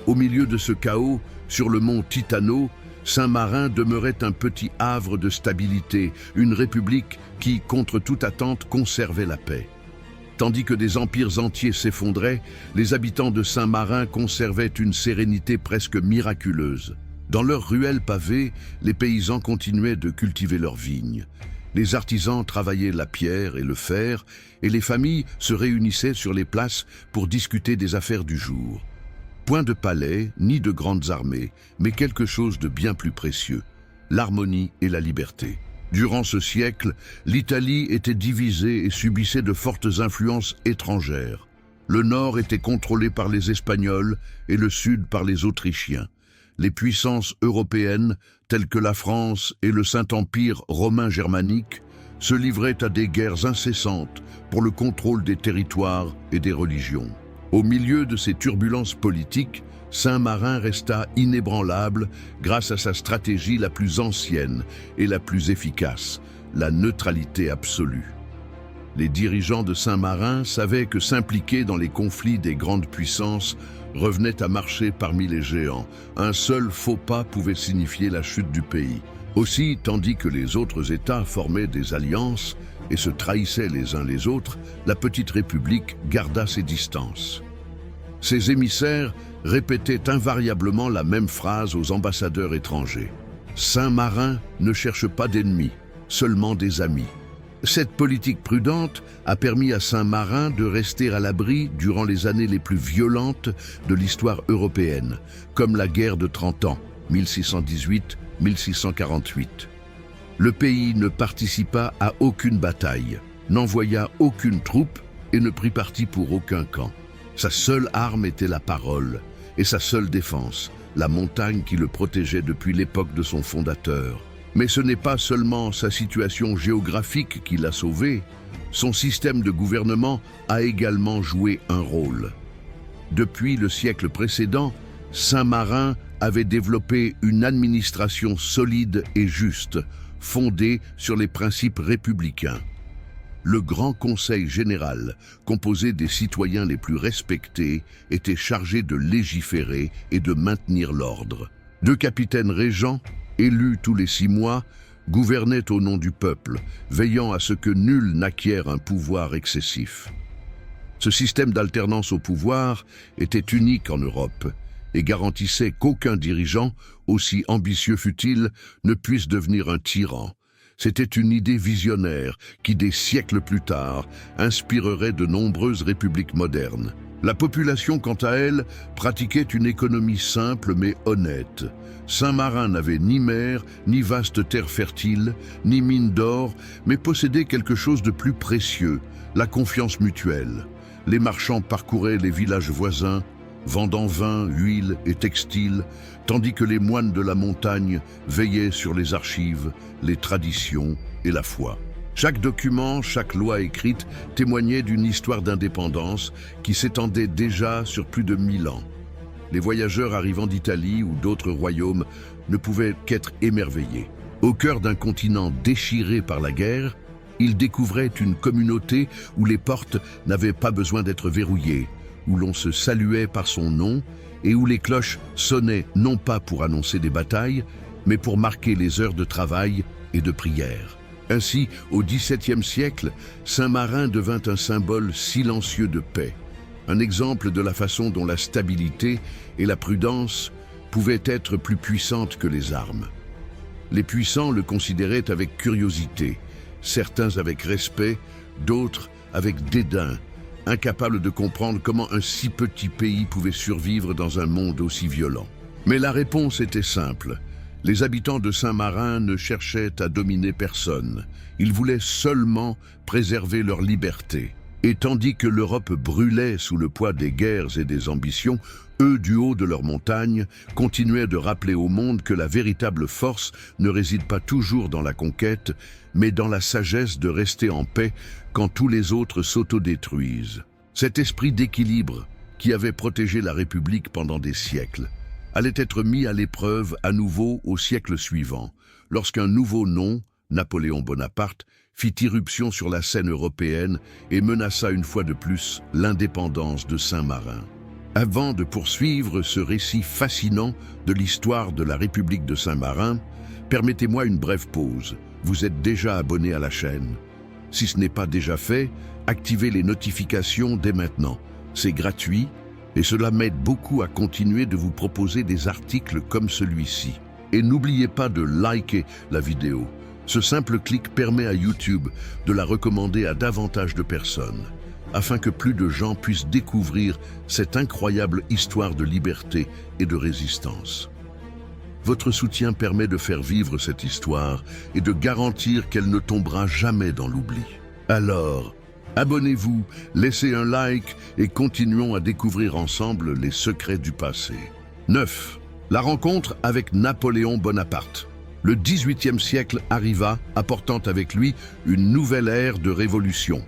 au milieu de ce chaos, sur le mont Titano, Saint-Marin demeurait un petit havre de stabilité, une république qui, contre toute attente, conservait la paix. Tandis que des empires entiers s'effondraient, les habitants de Saint-Marin conservaient une sérénité presque miraculeuse. Dans leurs ruelles pavées, les paysans continuaient de cultiver leurs vignes. Les artisans travaillaient la pierre et le fer, et les familles se réunissaient sur les places pour discuter des affaires du jour. Point de palais, ni de grandes armées, mais quelque chose de bien plus précieux, l'harmonie et la liberté. Durant ce siècle, l'Italie était divisée et subissait de fortes influences étrangères. Le nord était contrôlé par les Espagnols et le sud par les Autrichiens. Les puissances européennes, telles que la France et le Saint-Empire romain germanique, se livraient à des guerres incessantes pour le contrôle des territoires et des religions. Au milieu de ces turbulences politiques, Saint-Marin resta inébranlable grâce à sa stratégie la plus ancienne et la plus efficace, la neutralité absolue. Les dirigeants de Saint-Marin savaient que s'impliquer dans les conflits des grandes puissances revenait à marcher parmi les géants. Un seul faux pas pouvait signifier la chute du pays. Aussi, tandis que les autres États formaient des alliances et se trahissaient les uns les autres, la petite République garda ses distances. Ses émissaires répétaient invariablement la même phrase aux ambassadeurs étrangers. « Saint-Marin ne cherche pas d'ennemis, seulement des amis ». Cette politique prudente a permis à Saint-Marin de rester à l'abri durant les années les plus violentes de l'histoire européenne, comme la guerre de 30 ans, 1618-1648. Le pays ne participa à aucune bataille, n'envoya aucune troupe et ne prit parti pour aucun camp. Sa seule arme était la parole, et sa seule défense, la montagne qui le protégeait depuis l'époque de son fondateur. Mais ce n'est pas seulement sa situation géographique qui l'a sauvé, son système de gouvernement a également joué un rôle. Depuis le siècle précédent, Saint-Marin avait développé une administration solide et juste, fondée sur les principes républicains. Le Grand Conseil général, composé des citoyens les plus respectés, était chargé de légiférer et de maintenir l'ordre. 2 capitaines régents, élus tous les 6 mois, gouvernaient au nom du peuple, veillant à ce que nul n'acquiert un pouvoir excessif. Ce système d'alternance au pouvoir était unique en Europe et garantissait qu'aucun dirigeant, aussi ambitieux fût-il, ne puisse devenir un tyran. C'était une idée visionnaire qui, des siècles plus tard, inspirerait de nombreuses républiques modernes. La population, quant à elle, pratiquait une économie simple mais honnête. Saint-Marin n'avait ni mer, ni vaste terre fertile, ni mine d'or, mais possédait quelque chose de plus précieux, la confiance mutuelle. Les marchands parcouraient les villages voisins, vendant vin, huile et textiles, tandis que les moines de la montagne veillaient sur les archives, les traditions et la foi. Chaque document, chaque loi écrite témoignait d'une histoire d'indépendance qui s'étendait déjà sur plus de 1000 ans. Les voyageurs arrivant d'Italie ou d'autres royaumes ne pouvaient qu'être émerveillés. Au cœur d'un continent déchiré par la guerre, ils découvraient une communauté où les portes n'avaient pas besoin d'être verrouillées, où l'on se saluait par son nom et où les cloches sonnaient non pas pour annoncer des batailles, mais pour marquer les heures de travail et de prière. Ainsi, au XVIIe siècle, Saint-Marin devint un symbole silencieux de paix, un exemple de la façon dont la stabilité et la prudence pouvaient être plus puissantes que les armes. Les puissants le considéraient avec curiosité, certains avec respect, d'autres avec dédain, incapables de comprendre comment un si petit pays pouvait survivre dans un monde aussi violent. Mais la réponse était simple. Les habitants de Saint-Marin ne cherchaient à dominer personne. Ils voulaient seulement préserver leur liberté. Et tandis que l'Europe brûlait sous le poids des guerres et des ambitions, eux, du haut de leur montagne, continuaient de rappeler au monde que la véritable force ne réside pas toujours dans la conquête, mais dans la sagesse de rester en paix quand tous les autres s'autodétruisent. Cet esprit d'équilibre, qui avait protégé la République pendant des siècles, allait être mis à l'épreuve à nouveau au siècle suivant, lorsqu'un nouveau nom, Napoléon Bonaparte, fit irruption sur la scène européenne et menaça une fois de plus l'indépendance de Saint-Marin. Avant de poursuivre ce récit fascinant de l'histoire de la République de Saint-Marin, permettez-moi une brève pause. Vous êtes déjà abonné à la chaîne? Si ce n'est pas déjà fait, activez les notifications dès maintenant. C'est gratuit et cela m'aide beaucoup à continuer de vous proposer des articles comme celui-ci. Et n'oubliez pas de liker la vidéo. Ce simple clic permet à YouTube de la recommander à davantage de personnes, afin que plus de gens puissent découvrir cette incroyable histoire de liberté et de résistance. Votre soutien permet de faire vivre cette histoire et de garantir qu'elle ne tombera jamais dans l'oubli. Alors, abonnez-vous, laissez un like et continuons à découvrir ensemble les secrets du passé. 9. La rencontre avec Napoléon Bonaparte. Le XVIIIe siècle arriva, apportant avec lui une nouvelle ère de révolution.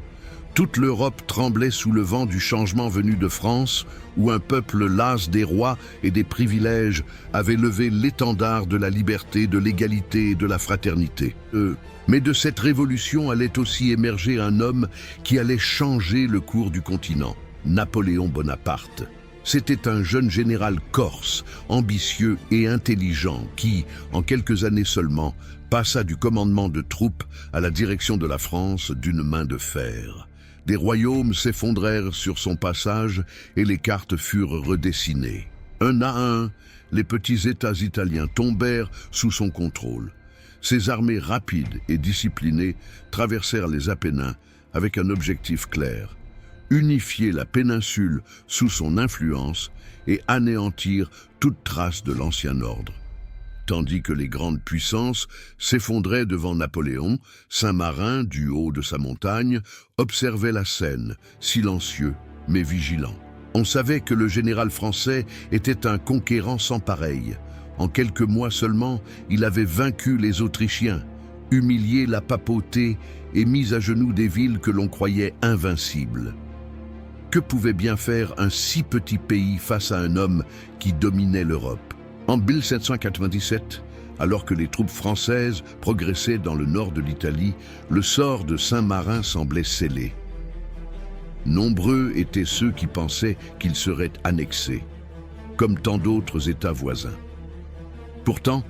Toute l'Europe tremblait sous le vent du changement venu de France, où un peuple las des rois et des privilèges avait levé l'étendard de la liberté, de l'égalité et de la fraternité. Mais de cette révolution allait aussi émerger un homme qui allait changer le cours du continent, Napoléon Bonaparte. C'était un jeune général corse, ambitieux et intelligent, qui, en quelques années seulement, passa du commandement de troupes à la direction de la France d'une main de fer. Des royaumes s'effondrèrent sur son passage et les cartes furent redessinées. Un à un, les petits États italiens tombèrent sous son contrôle. Ses armées rapides et disciplinées traversèrent les Apennins avec un objectif clair: unifier la péninsule sous son influence et anéantir toute trace de l'ancien ordre. Tandis que les grandes puissances s'effondraient devant Napoléon, Saint-Marin, du haut de sa montagne, observait la scène, silencieux mais vigilant. On savait que le général français était un conquérant sans pareil. En quelques mois seulement, il avait vaincu les Autrichiens, humilié la papauté et mis à genoux des villes que l'on croyait invincibles. Que pouvait bien faire un si petit pays face à un homme qui dominait l'Europe? En 1797, alors que les troupes françaises progressaient dans le nord de l'Italie, le sort de Saint-Marin semblait scellé. Nombreux étaient ceux qui pensaient qu'il serait annexé, comme tant d'autres États voisins. Pourtant,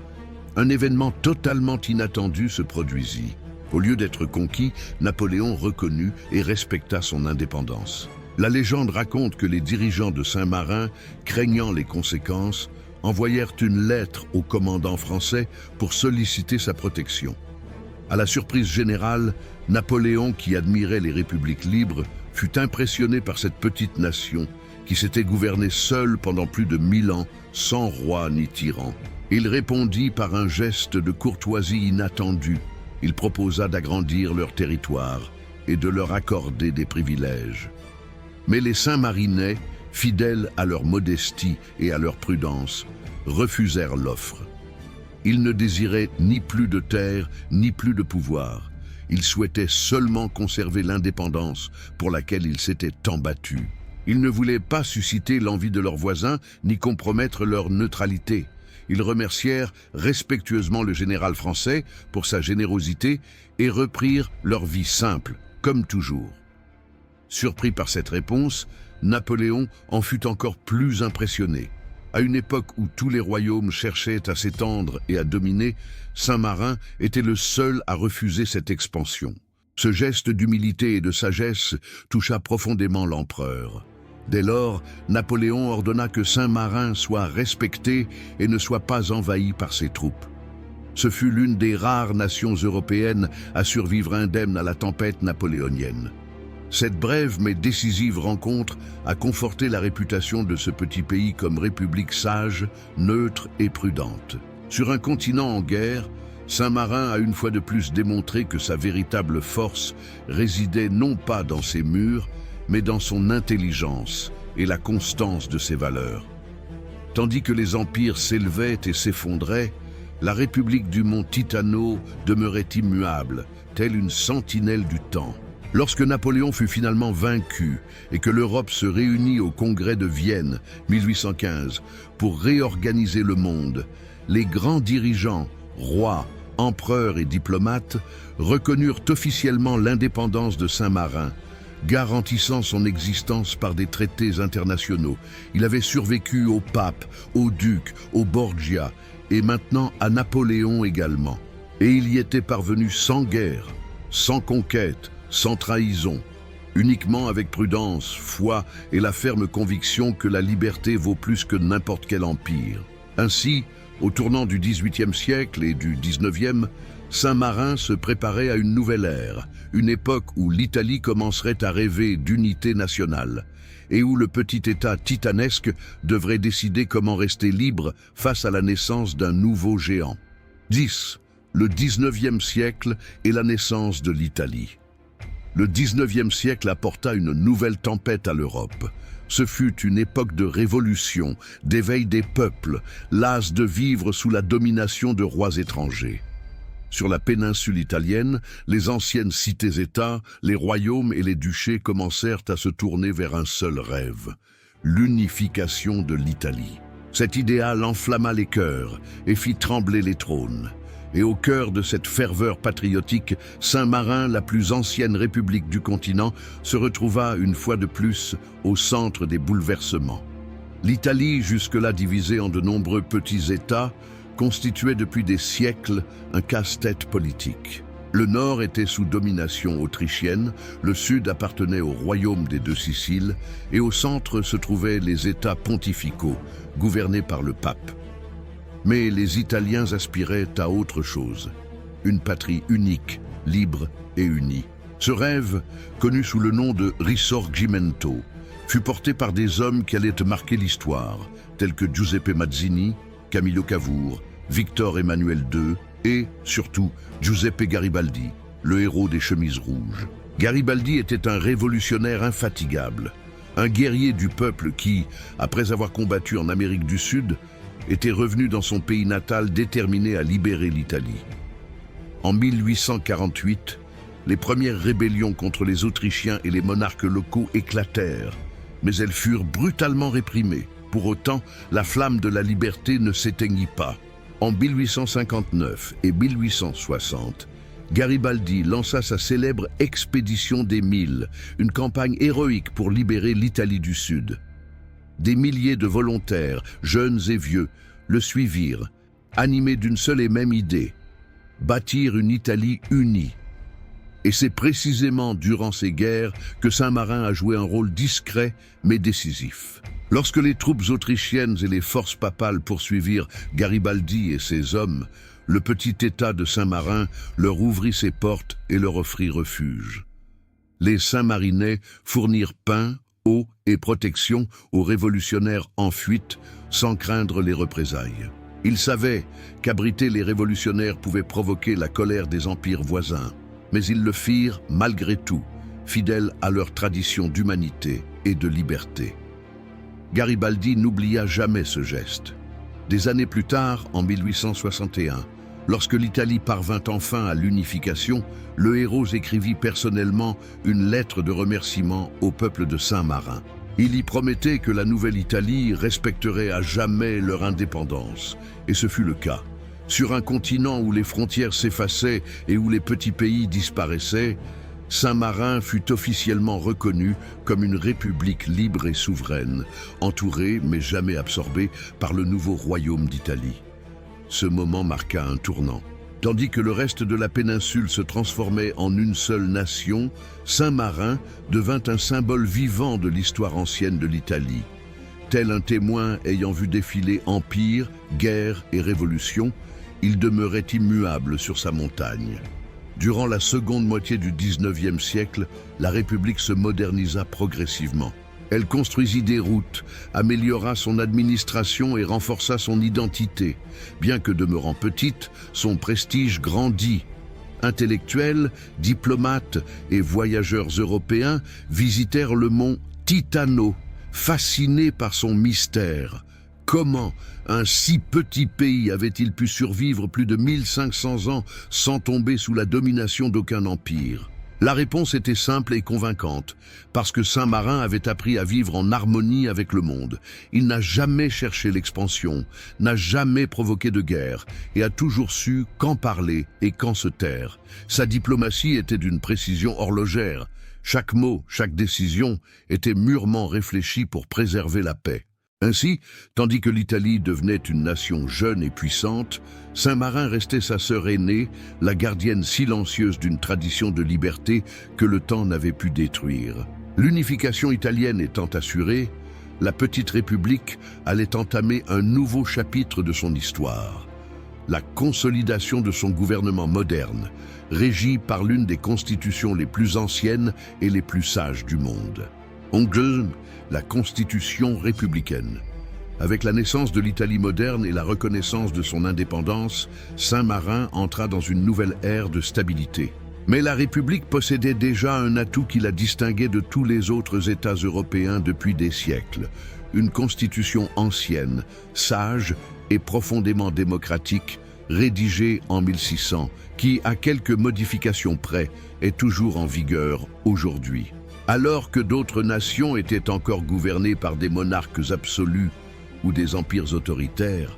un événement totalement inattendu se produisit. Au lieu d'être conquis, Napoléon reconnut et respecta son indépendance. La légende raconte que les dirigeants de Saint-Marin, craignant les conséquences, envoyèrent une lettre au commandant français pour solliciter sa protection. À la surprise générale, Napoléon, qui admirait les républiques libres, fut impressionné par cette petite nation qui s'était gouvernée seule pendant plus de 1000 ans, sans roi ni tyran. Il répondit par un geste de courtoisie inattendu. Il proposa d'agrandir leur territoire et de leur accorder des privilèges. Mais les Saint-Marinais, fidèles à leur modestie et à leur prudence, refusèrent l'offre. Ils ne désiraient ni plus de terre, ni plus de pouvoir. Ils souhaitaient seulement conserver l'indépendance pour laquelle ils s'étaient tant battus. Ils ne voulaient pas susciter l'envie de leurs voisins, ni compromettre leur neutralité. Ils remercièrent respectueusement le général français pour sa générosité et reprirent leur vie simple, comme toujours. Surpris par cette réponse, Napoléon en fut encore plus impressionné. À une époque où tous les royaumes cherchaient à s'étendre et à dominer, Saint-Marin était le seul à refuser cette expansion. Ce geste d'humilité et de sagesse toucha profondément l'empereur. Dès lors, Napoléon ordonna que Saint-Marin soit respecté et ne soit pas envahi par ses troupes. Ce fut l'une des rares nations européennes à survivre indemne à la tempête napoléonienne. Cette brève mais décisive rencontre a conforté la réputation de ce petit pays comme république sage, neutre et prudente. Sur un continent en guerre, Saint-Marin a une fois de plus démontré que sa véritable force résidait non pas dans ses murs, mais dans son intelligence et la constance de ses valeurs. Tandis que les empires s'élevaient et s'effondraient, la République du mont Titano demeurait immuable, telle une sentinelle du temps. Lorsque Napoléon fut finalement vaincu et que l'Europe se réunit au Congrès de Vienne 1815 pour réorganiser le monde, les grands dirigeants, rois, empereurs et diplomates reconnurent officiellement l'indépendance de Saint-Marin, garantissant son existence par des traités internationaux. Il avait survécu au pape, au duc, aux Borgia et maintenant à Napoléon également. Et il y était parvenu sans guerre, sans conquête, sans trahison, uniquement avec prudence, foi et la ferme conviction que la liberté vaut plus que n'importe quel empire. Ainsi, au tournant du XVIIIe siècle et du XIXe, Saint-Marin se préparait à une nouvelle ère, une époque où l'Italie commencerait à rêver d'unité nationale et où le petit État titanesque devrait décider comment rester libre face à la naissance d'un nouveau géant. 10. Le XIXe siècle et la naissance de l'Italie. Le XIXe siècle apporta une nouvelle tempête à l'Europe. Ce fut une époque de révolution, d'éveil des peuples, las de vivre sous la domination de rois étrangers. Sur la péninsule italienne, les anciennes cités-États, les royaumes et les duchés commencèrent à se tourner vers un seul rêve, l'unification de l'Italie. Cet idéal enflamma les cœurs et fit trembler les trônes. Et au cœur de cette ferveur patriotique, Saint-Marin, la plus ancienne république du continent, se retrouva une fois de plus au centre des bouleversements. L'Italie, jusque-là divisée en de nombreux petits États, constituait depuis des siècles un casse-tête politique. Le nord était sous domination autrichienne, le sud appartenait au royaume des deux Siciles, et au centre se trouvaient les États pontificaux, gouvernés par le pape. Mais les Italiens aspiraient à autre chose, une patrie unique, libre et unie. Ce rêve, connu sous le nom de Risorgimento, fut porté par des hommes qui allaient marquer l'histoire, tels que Giuseppe Mazzini, Camillo Cavour, Victor Emmanuel II et, surtout, Giuseppe Garibaldi, le héros des chemises rouges. Garibaldi était un révolutionnaire infatigable, un guerrier du peuple qui, après avoir combattu en Amérique du Sud, était revenu dans son pays natal déterminé à libérer l'Italie. En 1848, les premières rébellions contre les Autrichiens et les monarques locaux éclatèrent, mais elles furent brutalement réprimées. Pour autant, la flamme de la liberté ne s'éteignit pas. En 1859 et 1860, Garibaldi lança sa célèbre Expédition des Mille, une campagne héroïque pour libérer l'Italie du Sud. Des milliers de volontaires, jeunes et vieux, le suivirent, animés d'une seule et même idée, bâtir une Italie unie. Et c'est précisément durant ces guerres que Saint-Marin a joué un rôle discret mais décisif. Lorsque les troupes autrichiennes et les forces papales poursuivirent Garibaldi et ses hommes, le petit État de Saint-Marin leur ouvrit ses portes et leur offrit refuge. Les Saint-Marinais fournirent pain, eau et protection aux révolutionnaires en fuite sans craindre les représailles. Ils savaient qu'abriter les révolutionnaires pouvait provoquer la colère des empires voisins, mais ils le firent malgré tout, fidèles à leur tradition d'humanité et de liberté. Garibaldi n'oublia jamais ce geste. Des années plus tard, en 1861, lorsque l'Italie parvint enfin à l'unification, le héros écrivit personnellement une lettre de remerciement au peuple de Saint-Marin. Il y promettait que la nouvelle Italie respecterait à jamais leur indépendance, et ce fut le cas. Sur un continent où les frontières s'effaçaient et où les petits pays disparaissaient, Saint-Marin fut officiellement reconnu comme une république libre et souveraine, entourée mais jamais absorbée par le nouveau royaume d'Italie. Ce moment marqua un tournant. Tandis que le reste de la péninsule se transformait en une seule nation, Saint-Marin devint un symbole vivant de l'histoire ancienne de l'Italie. Tel un témoin ayant vu défiler empire, guerre et révolution, il demeurait immuable sur sa montagne. Durant la seconde moitié du XIXe siècle, la République se modernisa progressivement. Elle construisit des routes, améliora son administration et renforça son identité. Bien que demeurant petite, son prestige grandit. Intellectuels, diplomates et voyageurs européens visitèrent le mont Titano, fascinés par son mystère. Comment un si petit pays avait-il pu survivre plus de 1500 ans sans tomber sous la domination d'aucun empire? La réponse était simple et convaincante, parce que Saint-Marin avait appris à vivre en harmonie avec le monde. Il n'a jamais cherché l'expansion, n'a jamais provoqué de guerre, et a toujours su quand parler et quand se taire. Sa diplomatie était d'une précision horlogère. Chaque mot, chaque décision était mûrement réfléchie pour préserver la paix. Ainsi, tandis que l'Italie devenait une nation jeune et puissante, Saint-Marin restait sa sœur aînée, la gardienne silencieuse d'une tradition de liberté que le temps n'avait pu détruire. L'unification italienne étant assurée, la petite république allait entamer un nouveau chapitre de son histoire. La consolidation de son gouvernement moderne, régi par l'une des constitutions les plus anciennes et les plus sages du monde. La Constitution républicaine. Avec la naissance de l'Italie moderne et la reconnaissance de son indépendance, Saint-Marin entra dans une nouvelle ère de stabilité. Mais la République possédait déjà un atout qui la distinguait de tous les autres États européens depuis des siècles. Une constitution ancienne, sage et profondément démocratique, rédigée en 1600, qui, à quelques modifications près, est toujours en vigueur aujourd'hui. Alors que d'autres nations étaient encore gouvernées par des monarques absolus ou des empires autoritaires,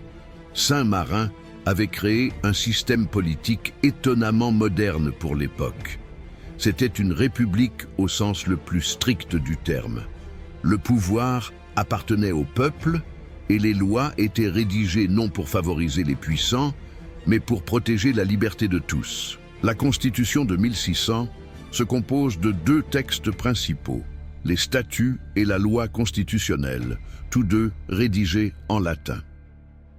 Saint-Marin avait créé un système politique étonnamment moderne pour l'époque. C'était une république au sens le plus strict du terme. Le pouvoir appartenait au peuple et les lois étaient rédigées non pour favoriser les puissants, mais pour protéger la liberté de tous. La Constitution de 1600 se compose de deux textes principaux, les statuts et la loi constitutionnelle, tous deux rédigés en latin.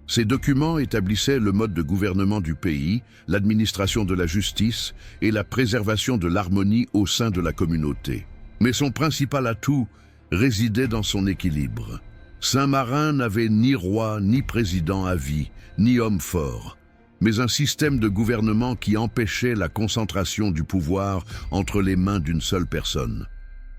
Ces documents établissaient le mode de gouvernement du pays, l'administration de la justice et la préservation de l'harmonie au sein de la communauté. Mais son principal atout résidait dans son équilibre. Saint-Marin n'avait ni roi, ni président à vie, ni homme fort, mais un système de gouvernement qui empêchait la concentration du pouvoir entre les mains d'une seule personne.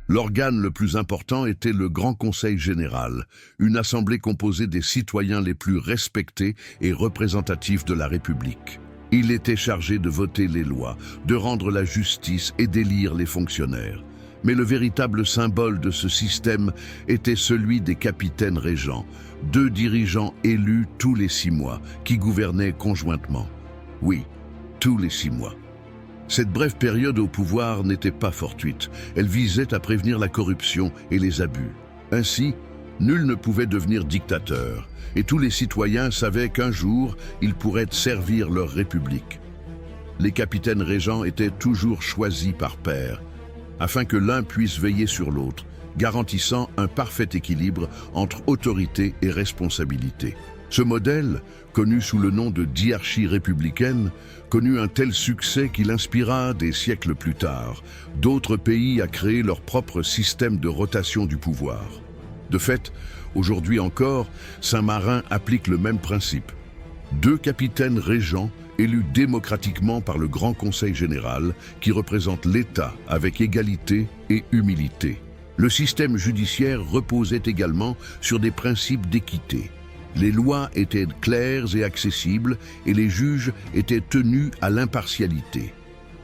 L'organe le plus important était le Grand Conseil général, une assemblée composée des citoyens les plus respectés et représentatifs de la République. Il était chargé de voter les lois, de rendre la justice et d'élire les fonctionnaires. Mais le véritable symbole de ce système était celui des capitaines régents, deux dirigeants élus tous les 6 mois, qui gouvernaient conjointement. Oui, tous les 6 mois. Cette brève période au pouvoir n'était pas fortuite. Elle visait à prévenir la corruption et les abus. Ainsi, nul ne pouvait devenir dictateur, et tous les citoyens savaient qu'un jour, ils pourraient servir leur république. Les capitaines régents étaient toujours choisis par pair, afin que l'un puisse veiller sur l'autre, garantissant un parfait équilibre entre autorité et responsabilité. Ce modèle, connu sous le nom de diarchie républicaine, connut un tel succès qu'il inspira, des siècles plus tard, d'autres pays à créer leur propre système de rotation du pouvoir. De fait, aujourd'hui encore, Saint-Marin applique le même principe. 2 capitaines régents élus démocratiquement par le Grand Conseil général qui représente l'État avec égalité et humilité. Le système judiciaire reposait également sur des principes d'équité. Les lois étaient claires et accessibles et les juges étaient tenus à l'impartialité.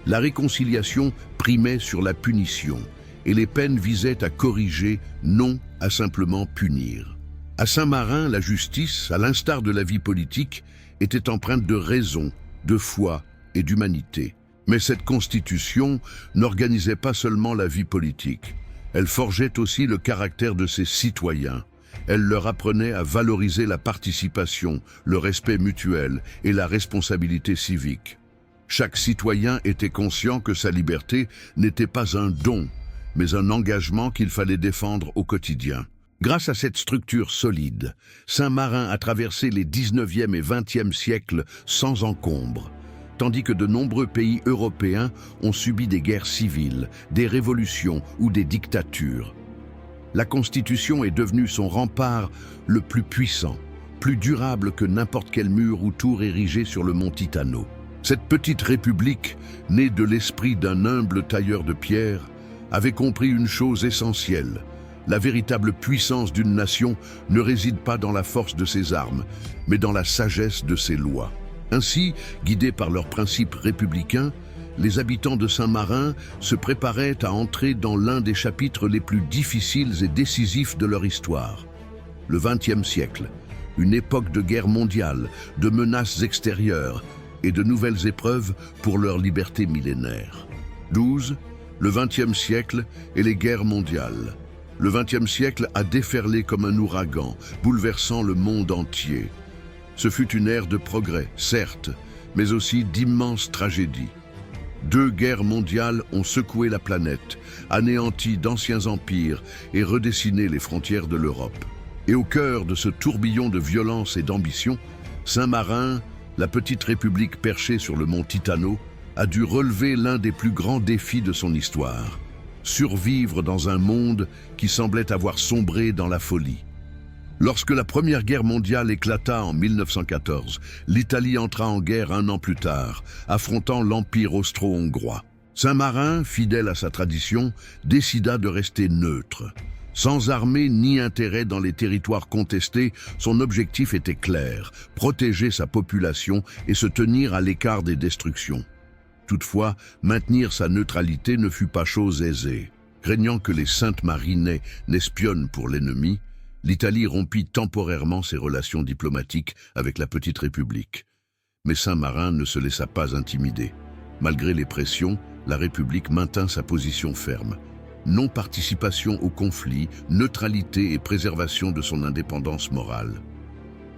La réconciliation primait sur la punition et les peines visaient à corriger, non à simplement punir. À Saint-Marin, la justice, à l'instar de la vie politique, était empreinte de raison, de foi et d'humanité. Mais cette constitution n'organisait pas seulement la vie politique. Elle forgeait aussi le caractère de ses citoyens. Elle leur apprenait à valoriser la participation, le respect mutuel et la responsabilité civique. Chaque citoyen était conscient que sa liberté n'était pas un don, mais un engagement qu'il fallait défendre au quotidien. Grâce à cette structure solide, Saint-Marin a traversé les 19e et 20e siècles sans encombre, tandis que de nombreux pays européens ont subi des guerres civiles, des révolutions ou des dictatures. La Constitution est devenue son rempart le plus puissant, plus durable que n'importe quel mur ou tour érigé sur le mont Titano. Cette petite république, née de l'esprit d'un humble tailleur de pierre, avait compris une chose essentielle. La véritable puissance d'une nation ne réside pas dans la force de ses armes, mais dans la sagesse de ses lois. Ainsi, guidés par leurs principes républicains, les habitants de Saint-Marin se préparaient à entrer dans l'un des chapitres les plus difficiles et décisifs de leur histoire. Le XXe siècle, une époque de guerre mondiale, de menaces extérieures et de nouvelles épreuves pour leur liberté millénaire. 12. Le XXe siècle et les guerres mondiales. Le XXe siècle a déferlé comme un ouragan, bouleversant le monde entier. Ce fut une ère de progrès, certes, mais aussi d'immenses tragédies. 2 guerres mondiales ont secoué la planète, anéanti d'anciens empires et redessiné les frontières de l'Europe. Et au cœur de ce tourbillon de violence et d'ambition, Saint-Marin, la petite république perchée sur le mont Titano, a dû relever l'un des plus grands défis de son histoire. Survivre dans un monde qui semblait avoir sombré dans la folie. Lorsque la Première Guerre mondiale éclata en 1914, l'Italie entra en guerre 1 an plus tard, affrontant l'Empire austro-hongrois. Saint-Marin, fidèle à sa tradition, décida de rester neutre. Sans armée ni intérêt dans les territoires contestés, son objectif était clair, protéger sa population et se tenir à l'écart des destructions. Toutefois, maintenir sa neutralité ne fut pas chose aisée. Craignant que les Saintes Marinais n'espionnent pour l'ennemi, l'Italie rompit temporairement ses relations diplomatiques avec la petite République. Mais Saint-Marin ne se laissa pas intimider. Malgré les pressions, la République maintint sa position ferme. Non-participation au conflit, neutralité et préservation de son indépendance morale.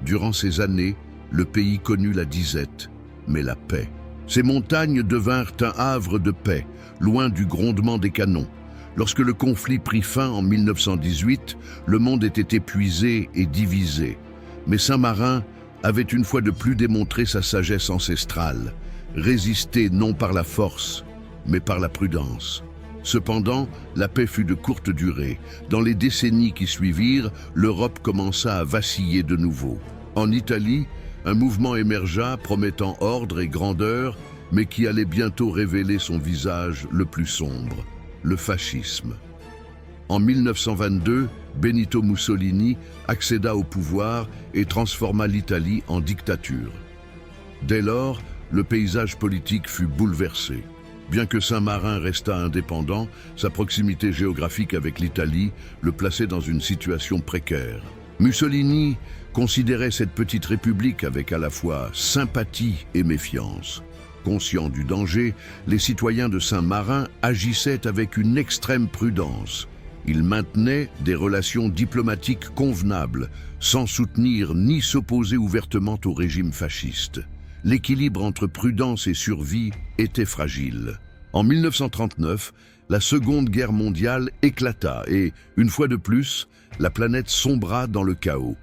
Durant ces années, le pays connut la disette, mais la paix. Ces montagnes devinrent un havre de paix, loin du grondement des canons. Lorsque le conflit prit fin en 1918, le monde était épuisé et divisé. Mais Saint-Marin avait une fois de plus démontré sa sagesse ancestrale, résister non par la force, mais par la prudence. Cependant, la paix fut de courte durée. Dans les décennies qui suivirent, l'Europe commença à vaciller de nouveau. En Italie, un mouvement émergea promettant ordre et grandeur, mais qui allait bientôt révéler son visage le plus sombre, le fascisme. En 1922, Benito Mussolini accéda au pouvoir et transforma l'Italie en dictature. Dès lors, le paysage politique fut bouleversé. Bien que Saint-Marin restât indépendant, sa proximité géographique avec l'Italie le plaçait dans une situation précaire. Mussolini considérait cette petite république avec à la fois sympathie et méfiance. Conscients du danger, les citoyens de Saint-Marin agissaient avec une extrême prudence. Ils maintenaient des relations diplomatiques convenables, sans soutenir ni s'opposer ouvertement au régime fasciste. L'équilibre entre prudence et survie était fragile. En 1939, la Seconde Guerre mondiale éclata et, une fois de plus, la planète sombra dans le chaos.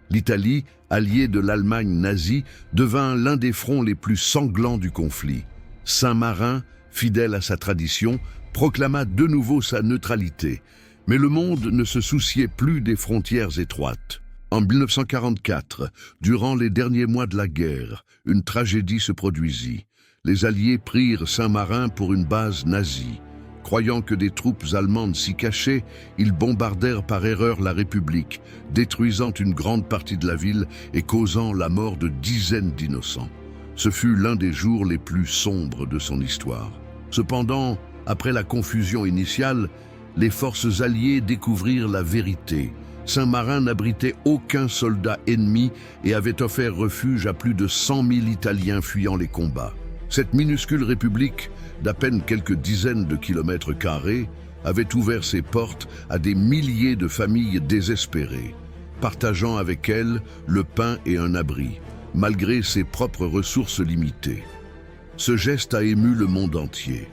L'Italie, alliée de l'Allemagne nazie, devint l'un des fronts les plus sanglants du conflit. Saint-Marin, fidèle à sa tradition, proclama de nouveau sa neutralité. Mais le monde ne se souciait plus des frontières étroites. En 1944, durant les derniers mois de la guerre, une tragédie se produisit. Les Alliés prirent Saint-Marin pour une base nazie. Croyant que des troupes allemandes s'y cachaient, ils bombardèrent par erreur la République, détruisant une grande partie de la ville et causant la mort de dizaines d'innocents. Ce fut l'un des jours les plus sombres de son histoire. Cependant, après la confusion initiale, les forces alliées découvrirent la vérité. Saint-Marin n'abritait aucun soldat ennemi et avait offert refuge à plus de 100 000 Italiens fuyant les combats. Cette minuscule république, d'à peine quelques dizaines de kilomètres carrés, avait ouvert ses portes à des milliers de familles désespérées, partageant avec elles le pain et un abri, malgré ses propres ressources limitées. Ce geste a ému le monde entier.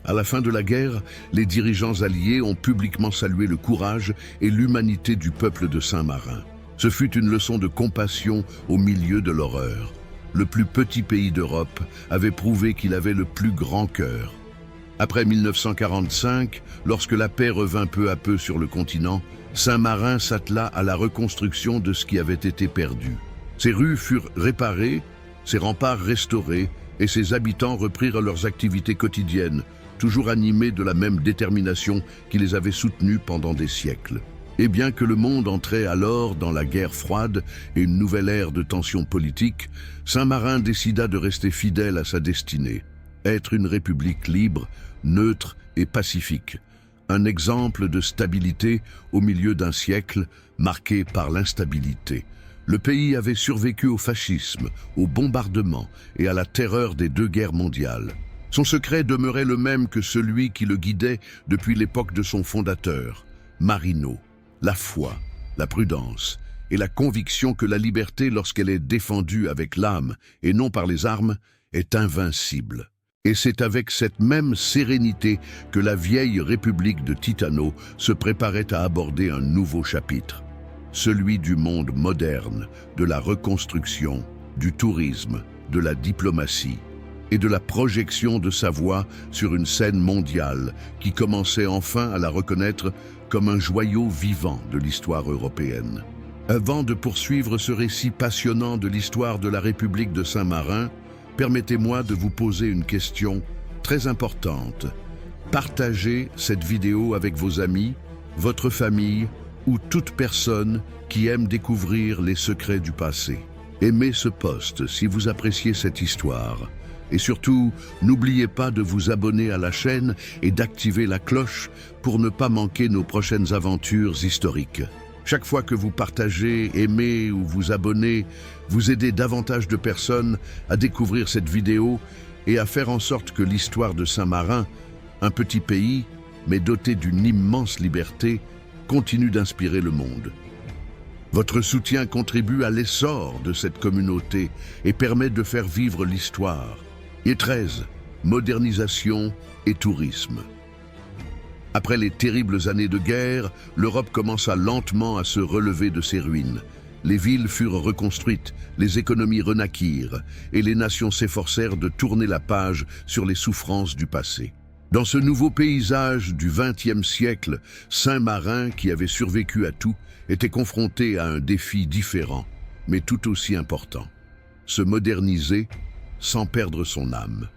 À la fin de la guerre, les dirigeants alliés ont publiquement salué le courage et l'humanité du peuple de Saint-Marin. Ce fut une leçon de compassion au milieu de l'horreur. Le plus petit pays d'Europe avait prouvé qu'il avait le plus grand cœur. Après 1945, lorsque la paix revint peu à peu sur le continent, Saint-Marin s'attela à la reconstruction de ce qui avait été perdu. Ses rues furent réparées, ses remparts restaurés et ses habitants reprirent leurs activités quotidiennes, toujours animés de la même détermination qui les avait soutenus pendant des siècles. Et bien que le monde entrait alors dans la guerre froide et une nouvelle ère de tensions politiques, Saint-Marin décida de rester fidèle à sa destinée, être une république libre, neutre et pacifique, un exemple de stabilité au milieu d'un siècle marqué par l'instabilité. Le pays avait survécu au fascisme, aux bombardements et à la terreur des deux guerres mondiales. Son secret demeurait le même que celui qui le guidait depuis l'époque de son fondateur, Marino. La foi, la prudence et la conviction que la liberté, lorsqu'elle est défendue avec l'âme et non par les armes, est invincible. Et c'est avec cette même sérénité que la vieille République de Titano se préparait à aborder un nouveau chapitre, celui du monde moderne, de la reconstruction, du tourisme, de la diplomatie et de la projection de sa voix sur une scène mondiale qui commençait enfin à la reconnaître comme un joyau vivant de l'histoire européenne. Avant de poursuivre ce récit passionnant de l'histoire de la République de Saint-Marin, permettez-moi de vous poser une question très importante. Partagez cette vidéo avec vos amis, votre famille ou toute personne qui aime découvrir les secrets du passé. Aimez ce post si vous appréciez cette histoire. Et surtout, n'oubliez pas de vous abonner à la chaîne et d'activer la cloche pour ne pas manquer nos prochaines aventures historiques. Chaque fois que vous partagez, aimez ou vous abonnez, vous aidez davantage de personnes à découvrir cette vidéo et à faire en sorte que l'histoire de Saint-Marin, un petit pays, mais doté d'une immense liberté, continue d'inspirer le monde. Votre soutien contribue à l'essor de cette communauté et permet de faire vivre l'histoire. Et 13, modernisation et tourisme. Après les terribles années de guerre, l'Europe commença lentement à se relever de ses ruines. Les villes furent reconstruites, les économies renaquirent, et les nations s'efforcèrent de tourner la page sur les souffrances du passé. Dans ce nouveau paysage du XXe siècle, Saint-Marin, qui avait survécu à tout, était confronté à un défi différent, mais tout aussi important. Se moderniser sans perdre son âme.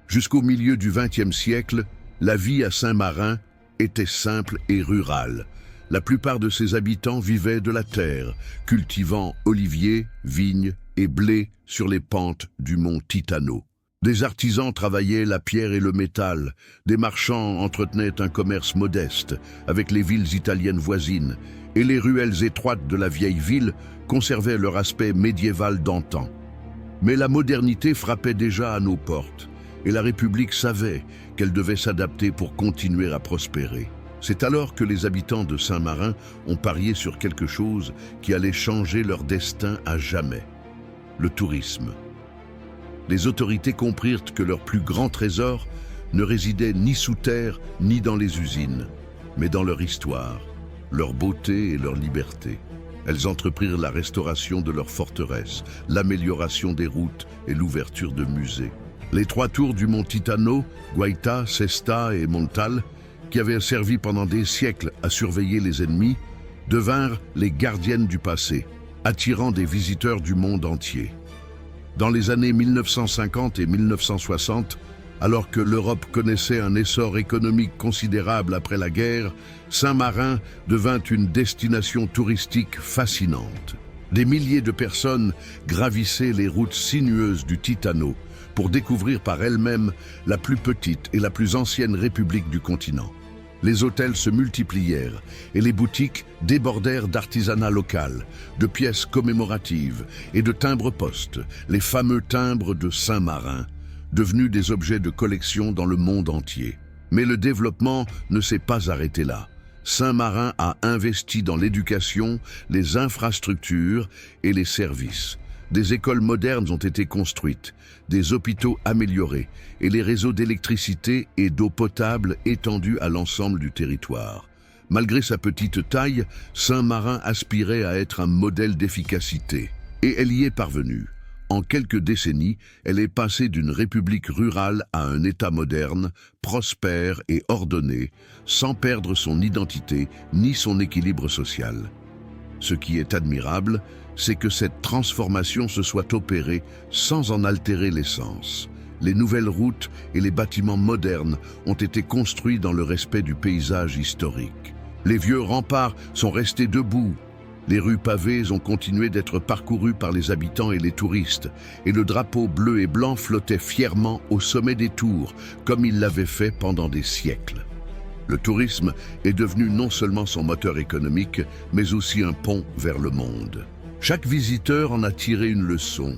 Jusqu'au milieu du XXe siècle, la vie à Saint-Marin était simple et rurale. La plupart de ses habitants vivaient de la terre, cultivant oliviers, vignes et blé sur les pentes du mont Titano. Des artisans travaillaient la pierre et le métal, des marchands entretenaient un commerce modeste avec les villes italiennes voisines, et les ruelles étroites de la vieille ville conservaient leur aspect médiéval d'antan. Mais la modernité frappait déjà à nos portes, et la République savait qu'elle devait s'adapter pour continuer à prospérer. C'est alors que les habitants de Saint-Marin ont parié sur quelque chose qui allait changer leur destin à jamais: le tourisme. Les autorités comprirent que leur plus grand trésor ne résidait ni sous terre ni dans les usines, mais dans leur histoire, leur beauté et leur liberté. Elles entreprirent la restauration de leurs forteresses, l'amélioration des routes et l'ouverture de musées. Les 3 tours du mont Titano, Guaita, Sesta et Montal, qui avaient servi pendant des siècles à surveiller les ennemis, devinrent les gardiennes du passé, attirant des visiteurs du monde entier. Dans les années 1950 et 1960, Alors que l'Europe connaissait un essor économique considérable après la guerre, Saint-Marin devint une destination touristique fascinante. Des milliers de personnes gravissaient les routes sinueuses du Titano pour découvrir par elles-mêmes la plus petite et la plus ancienne république du continent. Les hôtels se multiplièrent et les boutiques débordèrent d'artisanat local, de pièces commémoratives et de timbres-poste, les fameux timbres de Saint-Marin, devenus des objets de collection dans le monde entier. Mais le développement ne s'est pas arrêté là. Saint-Marin a investi dans l'éducation, les infrastructures et les services. Des écoles modernes ont été construites, des hôpitaux améliorés et les réseaux d'électricité et d'eau potable étendus à l'ensemble du territoire. Malgré sa petite taille, Saint-Marin aspirait à être un modèle d'efficacité. Et elle y est parvenue. En quelques décennies, elle est passée d'une république rurale à un État moderne, prospère et ordonné, sans perdre son identité ni son équilibre social. Ce qui est admirable, c'est que cette transformation se soit opérée sans en altérer l'essence. Les nouvelles routes et les bâtiments modernes ont été construits dans le respect du paysage historique. Les vieux remparts sont restés debout. Les rues pavées ont continué d'être parcourues par les habitants et les touristes, et le drapeau bleu et blanc flottait fièrement au sommet des tours, comme il l'avait fait pendant des siècles. Le tourisme est devenu non seulement son moteur économique, mais aussi un pont vers le monde. Chaque visiteur en a tiré une leçon.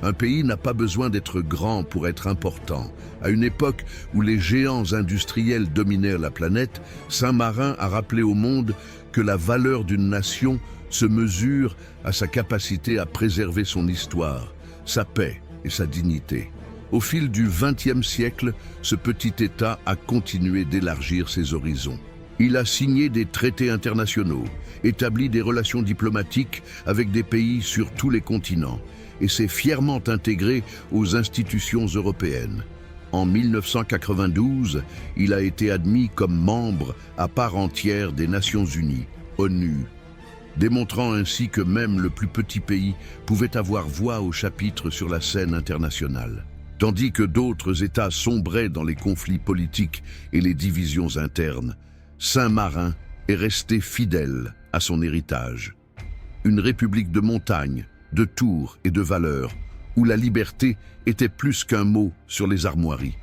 Un pays n'a pas besoin d'être grand pour être important. À une époque où les géants industriels dominèrent la planète, Saint-Marin a rappelé au monde que la valeur d'une nation se mesure à sa capacité à préserver son histoire, sa paix et sa dignité. Au fil du XXe siècle, ce petit État a continué d'élargir ses horizons. Il a signé des traités internationaux, établi des relations diplomatiques avec des pays sur tous les continents et s'est fièrement intégré aux institutions européennes. En 1992, il a été admis comme membre à part entière des Nations Unies, ONU, démontrant ainsi que même le plus petit pays pouvait avoir voix au chapitre sur la scène internationale. Tandis que d'autres États sombraient dans les conflits politiques et les divisions internes, Saint-Marin est resté fidèle à son héritage. Une république de montagne, de tours et de valeurs, où la liberté était plus qu'un mot sur les armoiries.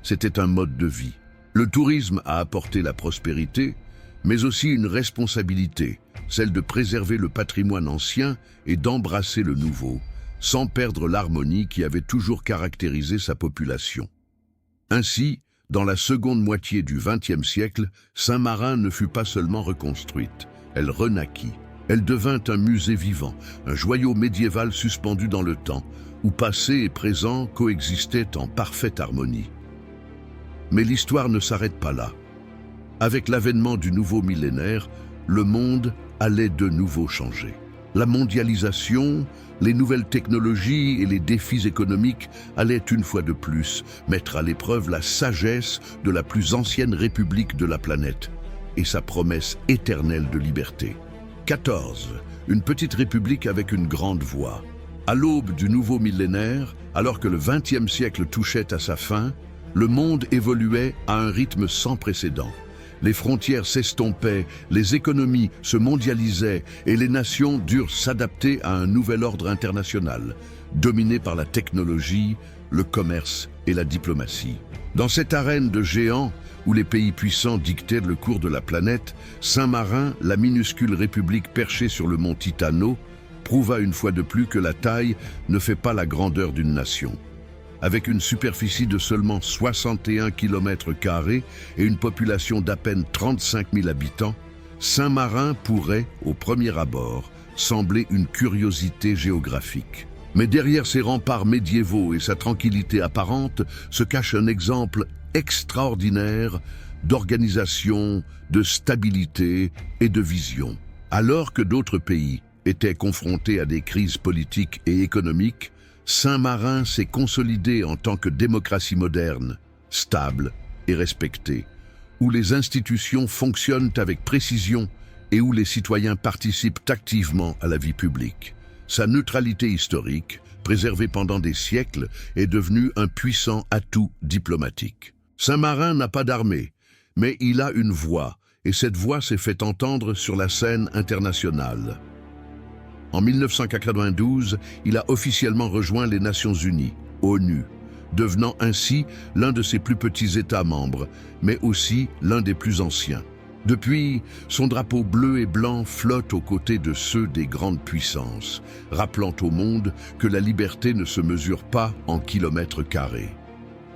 C'était un mode de vie. Le tourisme a apporté la prospérité, mais aussi une responsabilité, celle de préserver le patrimoine ancien et d'embrasser le nouveau, sans perdre l'harmonie qui avait toujours caractérisé sa population. Ainsi, dans la seconde moitié du XXe siècle, Saint-Marin ne fut pas seulement reconstruite, elle renaquit. Elle devint un musée vivant, un joyau médiéval suspendu dans le temps, où passé et présent coexistaient en parfaite harmonie. Mais l'histoire ne s'arrête pas là. Avec l'avènement du nouveau millénaire, le monde allait de nouveau changer. La mondialisation, les nouvelles technologies et les défis économiques allaient une fois de plus mettre à l'épreuve la sagesse de la plus ancienne république de la planète et sa promesse éternelle de liberté. 14. Une petite république avec une grande voix. À l'aube du nouveau millénaire, alors que le XXe siècle touchait à sa fin, le monde évoluait à un rythme sans précédent. Les frontières s'estompaient, les économies se mondialisaient et les nations durent s'adapter à un nouvel ordre international, dominé par la technologie, le commerce et la diplomatie. Dans cette arène de géants, où les pays puissants dictaient le cours de la planète, Saint-Marin, la minuscule république perchée sur le mont Titano, prouva une fois de plus que la taille ne fait pas la grandeur d'une nation. Avec une superficie de seulement 61 km² et une population d'à peine 35 000 habitants, Saint-Marin pourrait, au premier abord, sembler une curiosité géographique. Mais derrière ses remparts médiévaux et sa tranquillité apparente se cache un exemple extraordinaire d'organisation, de stabilité et de vision. Alors que d'autres pays étaient confrontés à des crises politiques et économiques, Saint-Marin s'est consolidé en tant que démocratie moderne, stable et respectée, où les institutions fonctionnent avec précision et où les citoyens participent activement à la vie publique. Sa neutralité historique, préservé pendant des siècles, est devenu un puissant atout diplomatique. Saint-Marin n'a pas d'armée, mais il a une voix, et cette voix s'est fait entendre sur la scène internationale. En 1992, il a officiellement rejoint les Nations Unies, ONU, devenant ainsi l'un de ses plus petits États membres, mais aussi l'un des plus anciens. Depuis, son drapeau bleu et blanc flotte aux côtés de ceux des grandes puissances, rappelant au monde que la liberté ne se mesure pas en kilomètres carrés.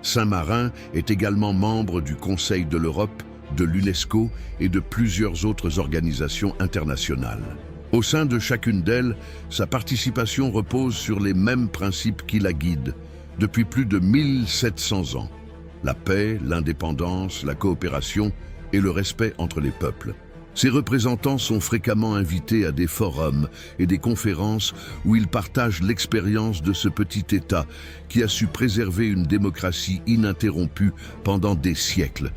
Saint-Marin est également membre du Conseil de l'Europe, de l'UNESCO et de plusieurs autres organisations internationales. Au sein de chacune d'elles, sa participation repose sur les mêmes principes qui la guident depuis plus de 1700 ans. La paix, l'indépendance, la coopération et le respect entre les peuples. Ses représentants sont fréquemment invités à des forums et des conférences où ils partagent l'expérience de ce petit État qui a su préserver une démocratie ininterrompue pendant des siècles,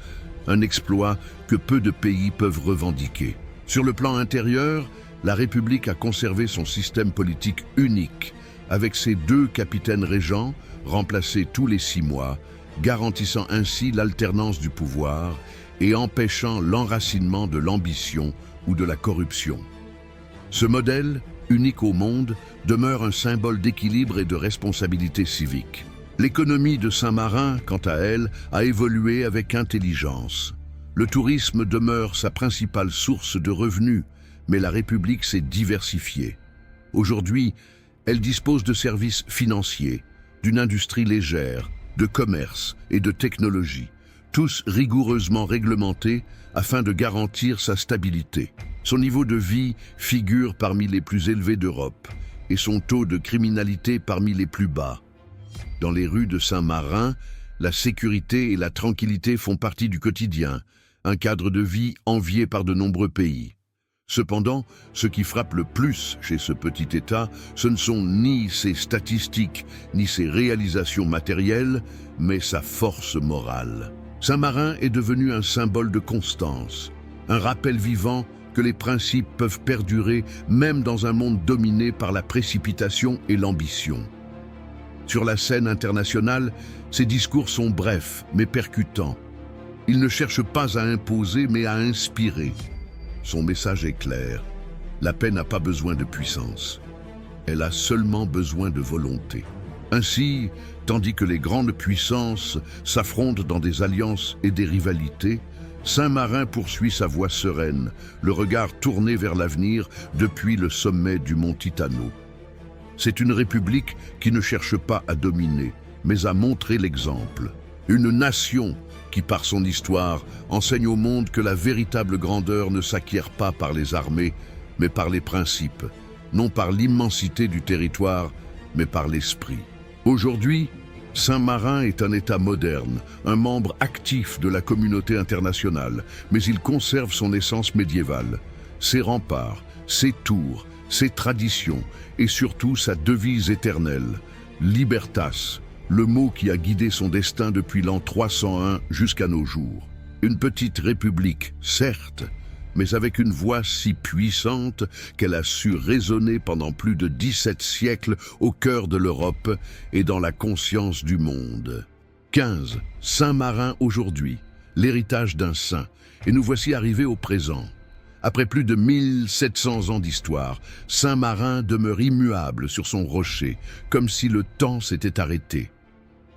un exploit que peu de pays peuvent revendiquer. Sur le plan intérieur, la République a conservé son système politique unique, avec ses 2 capitaines régents, remplacés tous les 6 mois, garantissant ainsi l'alternance du pouvoir et empêchant l'enracinement de l'ambition ou de la corruption. Ce modèle, unique au monde, demeure un symbole d'équilibre et de responsabilité civique. L'économie de Saint-Marin, quant à elle, a évolué avec intelligence. Le tourisme demeure sa principale source de revenus, mais la République s'est diversifiée. Aujourd'hui, elle dispose de services financiers, d'une industrie légère, de commerce et de technologie, tous rigoureusement réglementés afin de garantir sa stabilité. Son niveau de vie figure parmi les plus élevés d'Europe et son taux de criminalité parmi les plus bas. Dans les rues de Saint-Marin, la sécurité et la tranquillité font partie du quotidien, un cadre de vie envié par de nombreux pays. Cependant, ce qui frappe le plus chez ce petit État, ce ne sont ni ses statistiques, ni ses réalisations matérielles, mais sa force morale. Saint-Marin est devenu un symbole de constance, un rappel vivant que les principes peuvent perdurer même dans un monde dominé par la précipitation et l'ambition. Sur la scène internationale, ses discours sont brefs mais percutants. Il ne cherche pas à imposer mais à inspirer. Son message est clair. La paix n'a pas besoin de puissance. Elle a seulement besoin de volonté. Ainsi, tandis que les grandes puissances s'affrontent dans des alliances et des rivalités, Saint-Marin poursuit sa voie sereine, le regard tourné vers l'avenir depuis le sommet du mont Titano. C'est une république qui ne cherche pas à dominer, mais à montrer l'exemple. Une nation qui, par son histoire, enseigne au monde que la véritable grandeur ne s'acquiert pas par les armées, mais par les principes, non par l'immensité du territoire, mais par l'esprit. Aujourd'hui, Saint-Marin est un État moderne, un membre actif de la communauté internationale, mais il conserve son essence médiévale, ses remparts, ses tours, ses traditions et surtout sa devise éternelle, Libertas, le mot qui a guidé son destin depuis l'an 301 jusqu'à nos jours. Une petite république, certes, mais avec une voix si puissante qu'elle a su résonner pendant plus de 17 siècles au cœur de l'Europe et dans la conscience du monde. 15. Saint-Marin aujourd'hui, l'héritage d'un saint, et nous voici arrivés au présent. Après plus de 1700 ans d'histoire, Saint-Marin demeure immuable sur son rocher, comme si le temps s'était arrêté.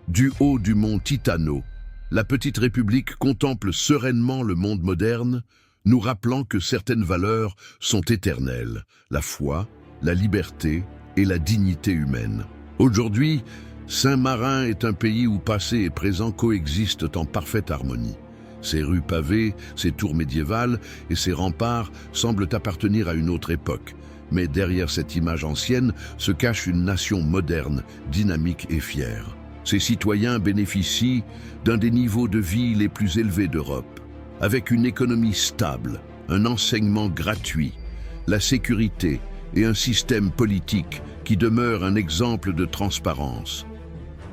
Du haut du mont Titano, la petite république contemple sereinement le monde moderne, nous rappelant que certaines valeurs sont éternelles, la foi, la liberté et la dignité humaine. Aujourd'hui, Saint-Marin est un pays où passé et présent coexistent en parfaite harmonie. Ses rues pavées, ses tours médiévales et ses remparts semblent appartenir à une autre époque. Mais derrière cette image ancienne se cache une nation moderne, dynamique et fière. Ses citoyens bénéficient d'un des niveaux de vie les plus élevés d'Europe, avec une économie stable, un enseignement gratuit, la sécurité et un système politique qui demeure un exemple de transparence.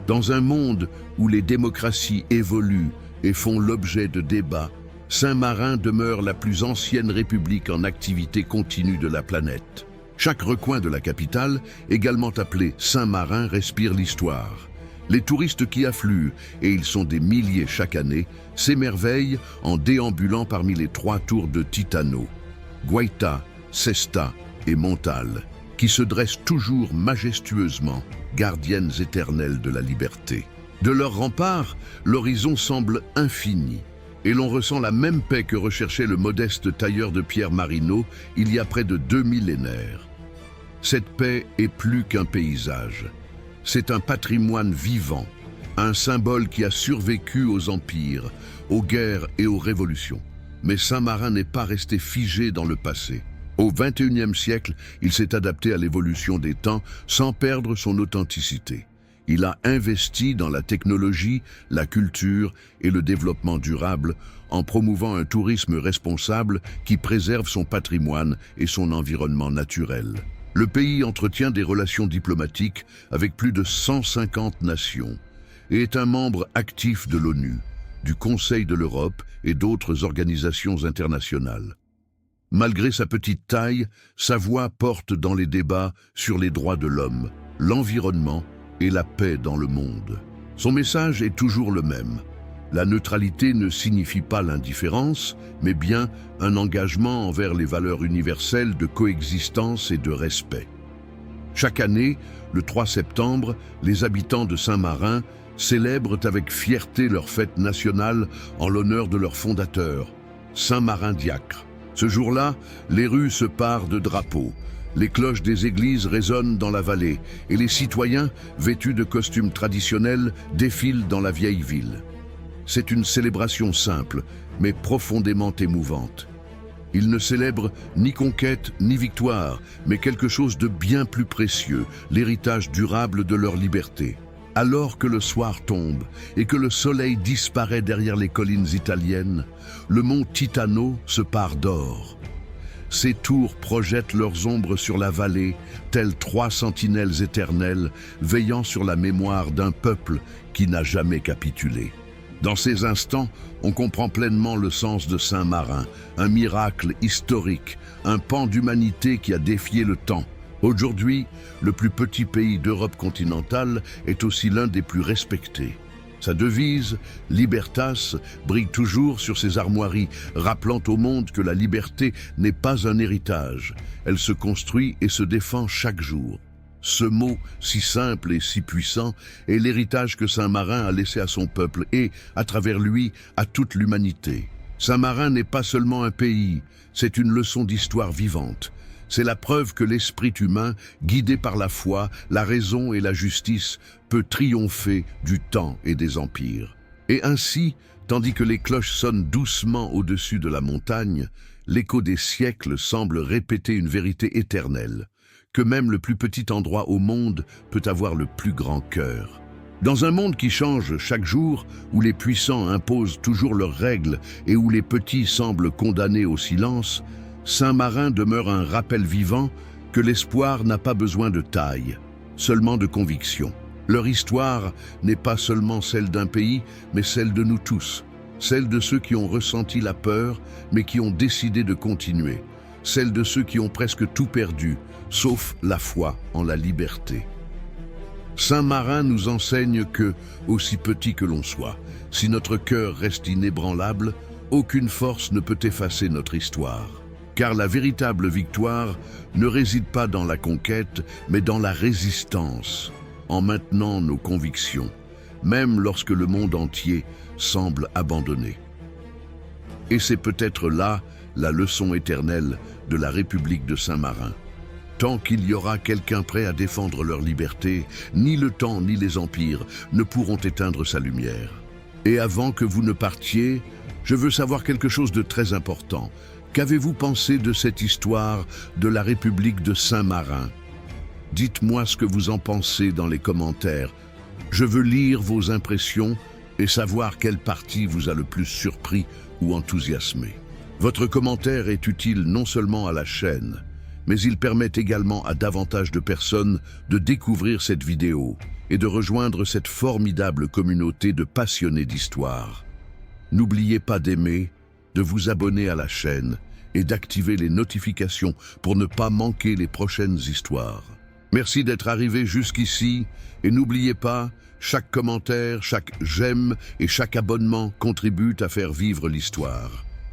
Dans un monde où les démocraties évoluent et font l'objet de débats, Saint-Marin demeure la plus ancienne république en activité continue de la planète. Chaque recoin de la capitale, également appelé Saint-Marin, respire l'histoire. Les touristes qui affluent, et ils sont des milliers chaque année, s'émerveillent en déambulant parmi les 3 tours de Titano, Guaita, Cesta et Montal, qui se dressent toujours majestueusement, gardiennes éternelles de la liberté. De leurs remparts, l'horizon semble infini, et l'on ressent la même paix que recherchait le modeste tailleur de pierre Marino il y a près de 2 millénaires. Cette paix est plus qu'un paysage. C'est un patrimoine vivant, un symbole qui a survécu aux empires, aux guerres et aux révolutions. Mais Saint-Marin n'est pas resté figé dans le passé. Au XXIe siècle, il s'est adapté à l'évolution des temps sans perdre son authenticité. Il a investi dans la technologie, la culture et le développement durable en promouvant un tourisme responsable qui préserve son patrimoine et son environnement naturel. Le pays entretient des relations diplomatiques avec plus de 150 nations et est un membre actif de l'ONU, du Conseil de l'Europe et d'autres organisations internationales. Malgré sa petite taille, sa voix porte dans les débats sur les droits de l'homme, l'environnement et la paix dans le monde. Son message est toujours le même. La neutralité ne signifie pas l'indifférence, mais bien un engagement envers les valeurs universelles de coexistence et de respect. Chaque année, le 3 septembre, les habitants de Saint-Marin célèbrent avec fierté leur fête nationale en l'honneur de leur fondateur, Saint-Marin Diacre. Ce jour-là, les rues se parent de drapeaux. Les cloches des églises résonnent dans la vallée et les citoyens, vêtus de costumes traditionnels, défilent dans la vieille ville. C'est une célébration simple, mais profondément émouvante. Ils ne célèbrent ni conquête ni victoire, mais quelque chose de bien plus précieux, l'héritage durable de leur liberté. Alors que le soir tombe et que le soleil disparaît derrière les collines italiennes, le mont Titano se pare d'or. Ces tours projettent leurs ombres sur la vallée, telles 3 sentinelles éternelles, veillant sur la mémoire d'un peuple qui n'a jamais capitulé. Dans ces instants, on comprend pleinement le sens de Saint-Marin, un miracle historique, un pan d'humanité qui a défié le temps. Aujourd'hui, le plus petit pays d'Europe continentale est aussi l'un des plus respectés. Sa devise, Libertas, brille toujours sur ses armoiries, rappelant au monde que la liberté n'est pas un héritage. Elle se construit et se défend chaque jour. Ce mot, si simple et si puissant, est l'héritage que Saint-Marin a laissé à son peuple et, à travers lui, à toute l'humanité. Saint-Marin n'est pas seulement un pays, c'est une leçon d'histoire vivante. C'est la preuve que l'esprit humain, guidé par la foi, la raison et la justice, peut triompher du temps et des empires. Et ainsi, tandis que les cloches sonnent doucement au-dessus de la montagne, l'écho des siècles semble répéter une vérité éternelle, que même le plus petit endroit au monde peut avoir le plus grand cœur. Dans un monde qui change chaque jour, où les puissants imposent toujours leurs règles et où les petits semblent condamnés au silence, Saint-Marin demeure un rappel vivant que l'espoir n'a pas besoin de taille, seulement de conviction. Leur histoire n'est pas seulement celle d'un pays, mais celle de nous tous, celle de ceux qui ont ressenti la peur, mais qui ont décidé de continuer, celle de ceux qui ont presque tout perdu, sauf la foi en la liberté. Saint-Marin nous enseigne que, aussi petit que l'on soit, si notre cœur reste inébranlable, aucune force ne peut effacer notre histoire. Car la véritable victoire ne réside pas dans la conquête, mais dans la résistance, en maintenant nos convictions, même lorsque le monde entier semble abandonné. Et c'est peut-être là la leçon éternelle de la République de Saint-Marin. Tant qu'il y aura quelqu'un prêt à défendre leur liberté, ni le temps ni les empires ne pourront éteindre sa lumière. Et avant que vous ne partiez, je veux savoir quelque chose de très important. Qu'avez-vous pensé de cette histoire de la République de Saint-Marin? Dites-moi ce que vous en pensez dans les commentaires. Je veux lire vos impressions et savoir quelle partie vous a le plus surpris ou enthousiasmé. Votre commentaire est utile non seulement à la chaîne, mais il permet également à davantage de personnes de découvrir cette vidéo et de rejoindre cette formidable communauté de passionnés d'histoire. N'oubliez pas d'aimer, de vous abonner à la chaîne et d'activer les notifications pour ne pas manquer les prochaines histoires. Merci d'être arrivé jusqu'ici et n'oubliez pas, chaque commentaire, chaque j'aime et chaque abonnement contribuent à faire vivre l'histoire.